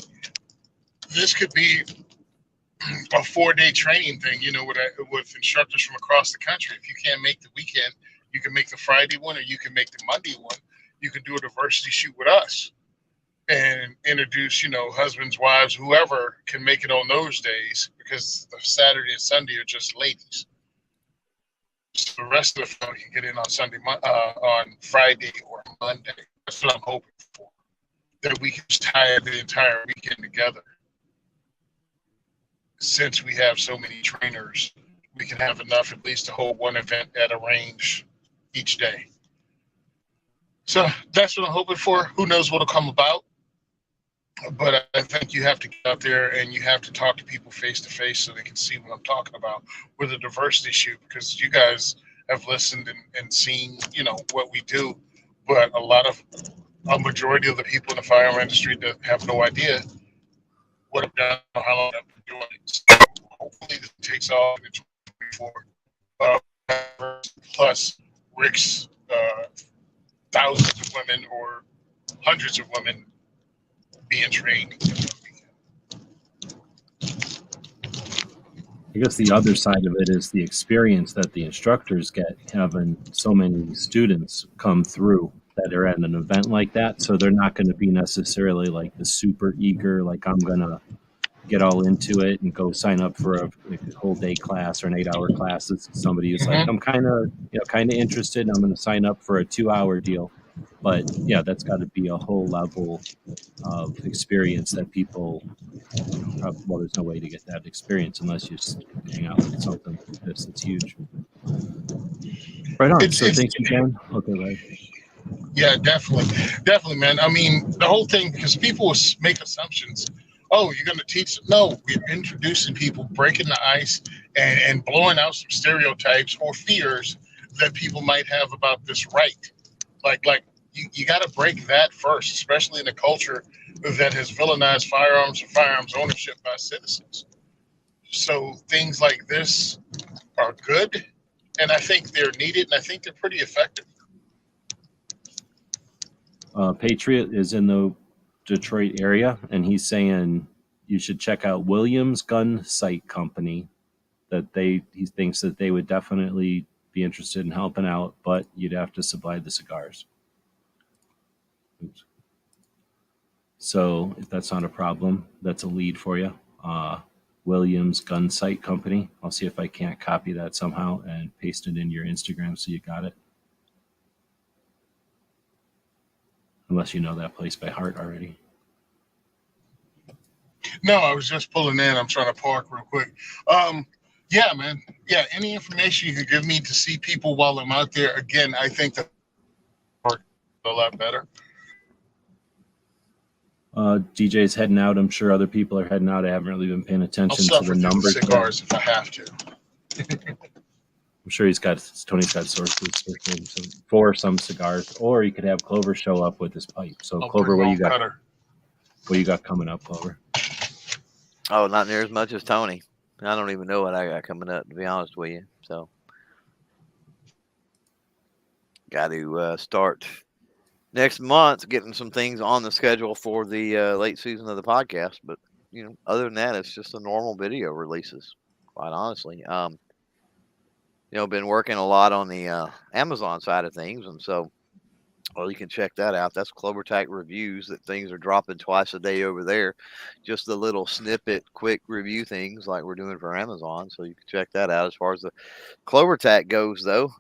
this could be a 4-day training thing, with instructors from across the country. If you can't make the weekend, you can make the Friday one, or you can make the Monday one. You can do a diversity shoot with us and introduce, husbands, wives, whoever can make it on those days, because the Saturday and Sunday are just ladies. So the rest of the family can get in on on Friday or Monday. That's what I'm hoping for. That we can just tie the entire weekend together. Since we have so many trainers, we can have enough at least to hold one event at a range each day. So that's what I'm hoping for. Who knows what'll come about? But I think you have to get out there and you have to talk to people face to face so they can see what I'm talking about with a diversity shoot, because you guys have listened and seen, what we do. But a majority of the people in the firearm industry that have no idea what I've done, how long I've been doing it. So hopefully this takes off in 2024. Plus Rick's thousands of women or hundreds of women being trained. I guess the other side of it is the experience that the instructors get having so many students come through that are at an event like that. So they're not going to be necessarily like the super eager, like I'm going to get all into it and go sign up for a whole day class or an 8-hour class. It's somebody who's like, I'm kind of interested. I'm going to sign up for a 2-hour deal. But yeah, that's got to be a whole level of experience that people, there's no way to get that experience unless you just hang out with something like this. It's huge. Right on. So thank you, Jen. Okay, right. Yeah, definitely, man. I mean, the whole thing, because people make assumptions. Oh, you're going to teach them? No, we're introducing people, breaking the ice, and blowing out some stereotypes or fears that people might have about this right. Like you got to break that first, especially in a culture that has villainized firearms and firearms ownership by citizens. So things like this are good, and I think they're needed, and I think they're pretty effective. Patriot is in the Detroit area, and he's saying you should check out Williams Gun Sight Company. He thinks that they would definitely be interested in helping out, but you'd have to supply the cigars. Oops. So if that's not a problem, that's a lead for you. Williams Gun Sight Company. I'll see if I can't copy that somehow and paste it in your Instagram so you got it. Unless you know that place by heart already. No, I was just pulling in. I'm trying to park real quick. Yeah, man. Yeah, any information you could give me to see people while I'm out there. Again, I think that work a lot better. DJ's heading out. I'm sure other people are heading out. I haven't really been paying I'll attention to suffer the through the numbers. cigars if I have to. I'm sure Tony's got sources for some cigars, or he could have Clover show up with his pipe. So I'll Clover, bring what my you got? cutter. What you got coming up, Clover? Oh, not near as much as Tony. I don't even know what I got coming up, to be honest with you. So, got to start next month getting some things on the schedule for the late season of the podcast. But other than that, it's just the normal video releases. Quite honestly, been working a lot on the Amazon side of things, and so. Well, you can check that out. That's CloverTac Reviews. That things are dropping twice a day over there. Just the little snippet, quick review things like we're doing for Amazon. So you can check that out. As far as the CloverTac goes, though,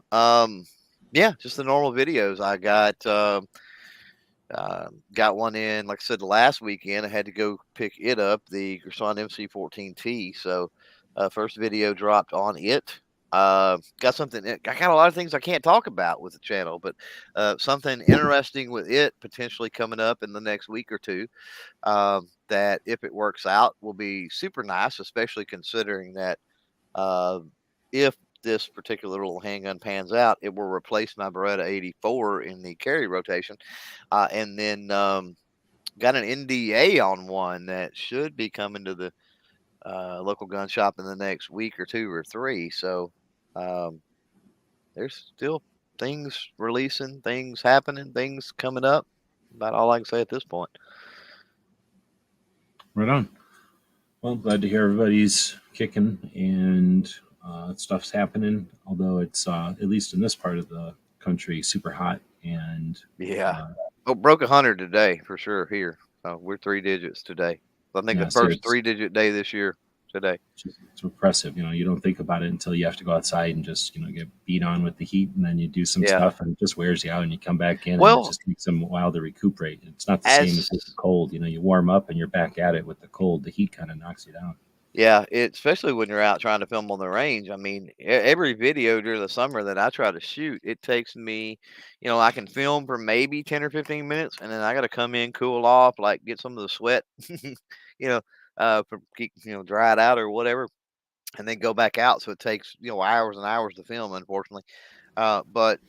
yeah, just the normal videos. I got one in, like I said, last weekend. I had to go pick it up, the Gerson MC14T. So first video dropped on it. Got something. I got a lot of things I can't talk about with the channel, but something interesting with it potentially coming up in the next week or two. That if it works out, will be super nice, especially considering that if this particular little handgun pans out, it will replace my Beretta 84 in the carry rotation, and then got an NDA on one that should be coming to the local gun shop in the next week or two or three. So there's still things releasing, things happening, things coming up. About all I can say at this point. Right on. Well, glad to hear everybody's kicking and stuff's happening. Although it's at least in this part of the country, super hot and yeah. Broke 100 today for sure here. We're 3 digits today. I think the first 3-digit day this year today. It's impressive. You don't think about it until you have to go outside and just get beat on with the heat, and then you do some stuff and it just wears you out, and you come back in and it just takes them a while to recuperate. It's not the same as the cold. You warm up and you're back at it. With the cold, the heat kind of knocks you down. Yeah, especially when you're out trying to film on the range. I mean, every video during the summer that I try to shoot, it takes me, I can film for maybe 10 or 15 minutes, and then I got to come in, cool off, like get some of the sweat, dry it out or whatever, and then go back out. So it takes, hours and hours to film, unfortunately. But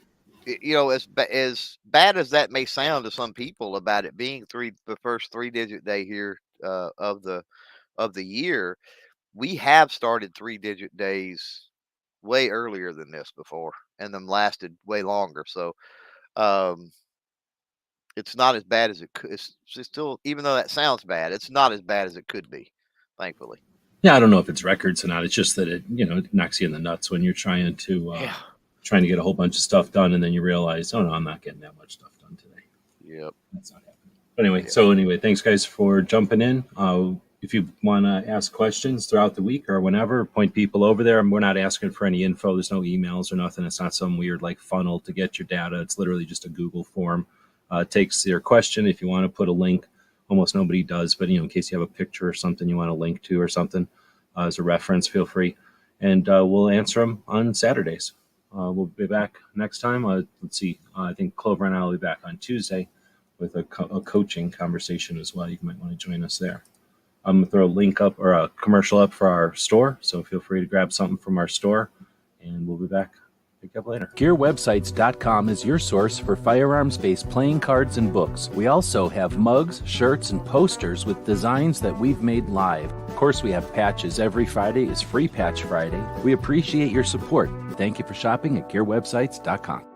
as bad as that may sound to some people about it being the first 3-digit day here of the year, we have started 3-digit days way earlier than this before, and them lasted way longer. So it's not as bad as it could. It's still, even though that sounds bad, it's not as bad as it could be, thankfully. Yeah, I don't know if it's records or not. It's just that it knocks you in the nuts when you're trying to get a whole bunch of stuff done, and then you realize, oh no, I'm not getting that much stuff done today. Yep, that's not happening. But anyway, thanks guys for jumping in. If you want to ask questions throughout the week or whenever, point people over there. We're not asking for any info. There's no emails or nothing. It's not some weird funnel to get your data. It's literally just a Google form. It takes your question. If you want to put a link, almost nobody does, but in case you have a picture or something you want to link to or something as a reference, feel free. And we'll answer them on Saturdays. We'll be back next time. Let's see. I think Clover and I will be back on Tuesday with a coaching conversation as well. You might want to join us there. I'm going to throw a link up or a commercial up for our store. So feel free to grab something from our store, and we'll be back. Pick up later. GearWebsites.com is your source for firearms-based playing cards and books. We also have mugs, shirts, and posters with designs that we've made live. Of course, we have patches. Every Friday is Free Patch Friday. We appreciate your support. Thank you for shopping at GearWebsites.com.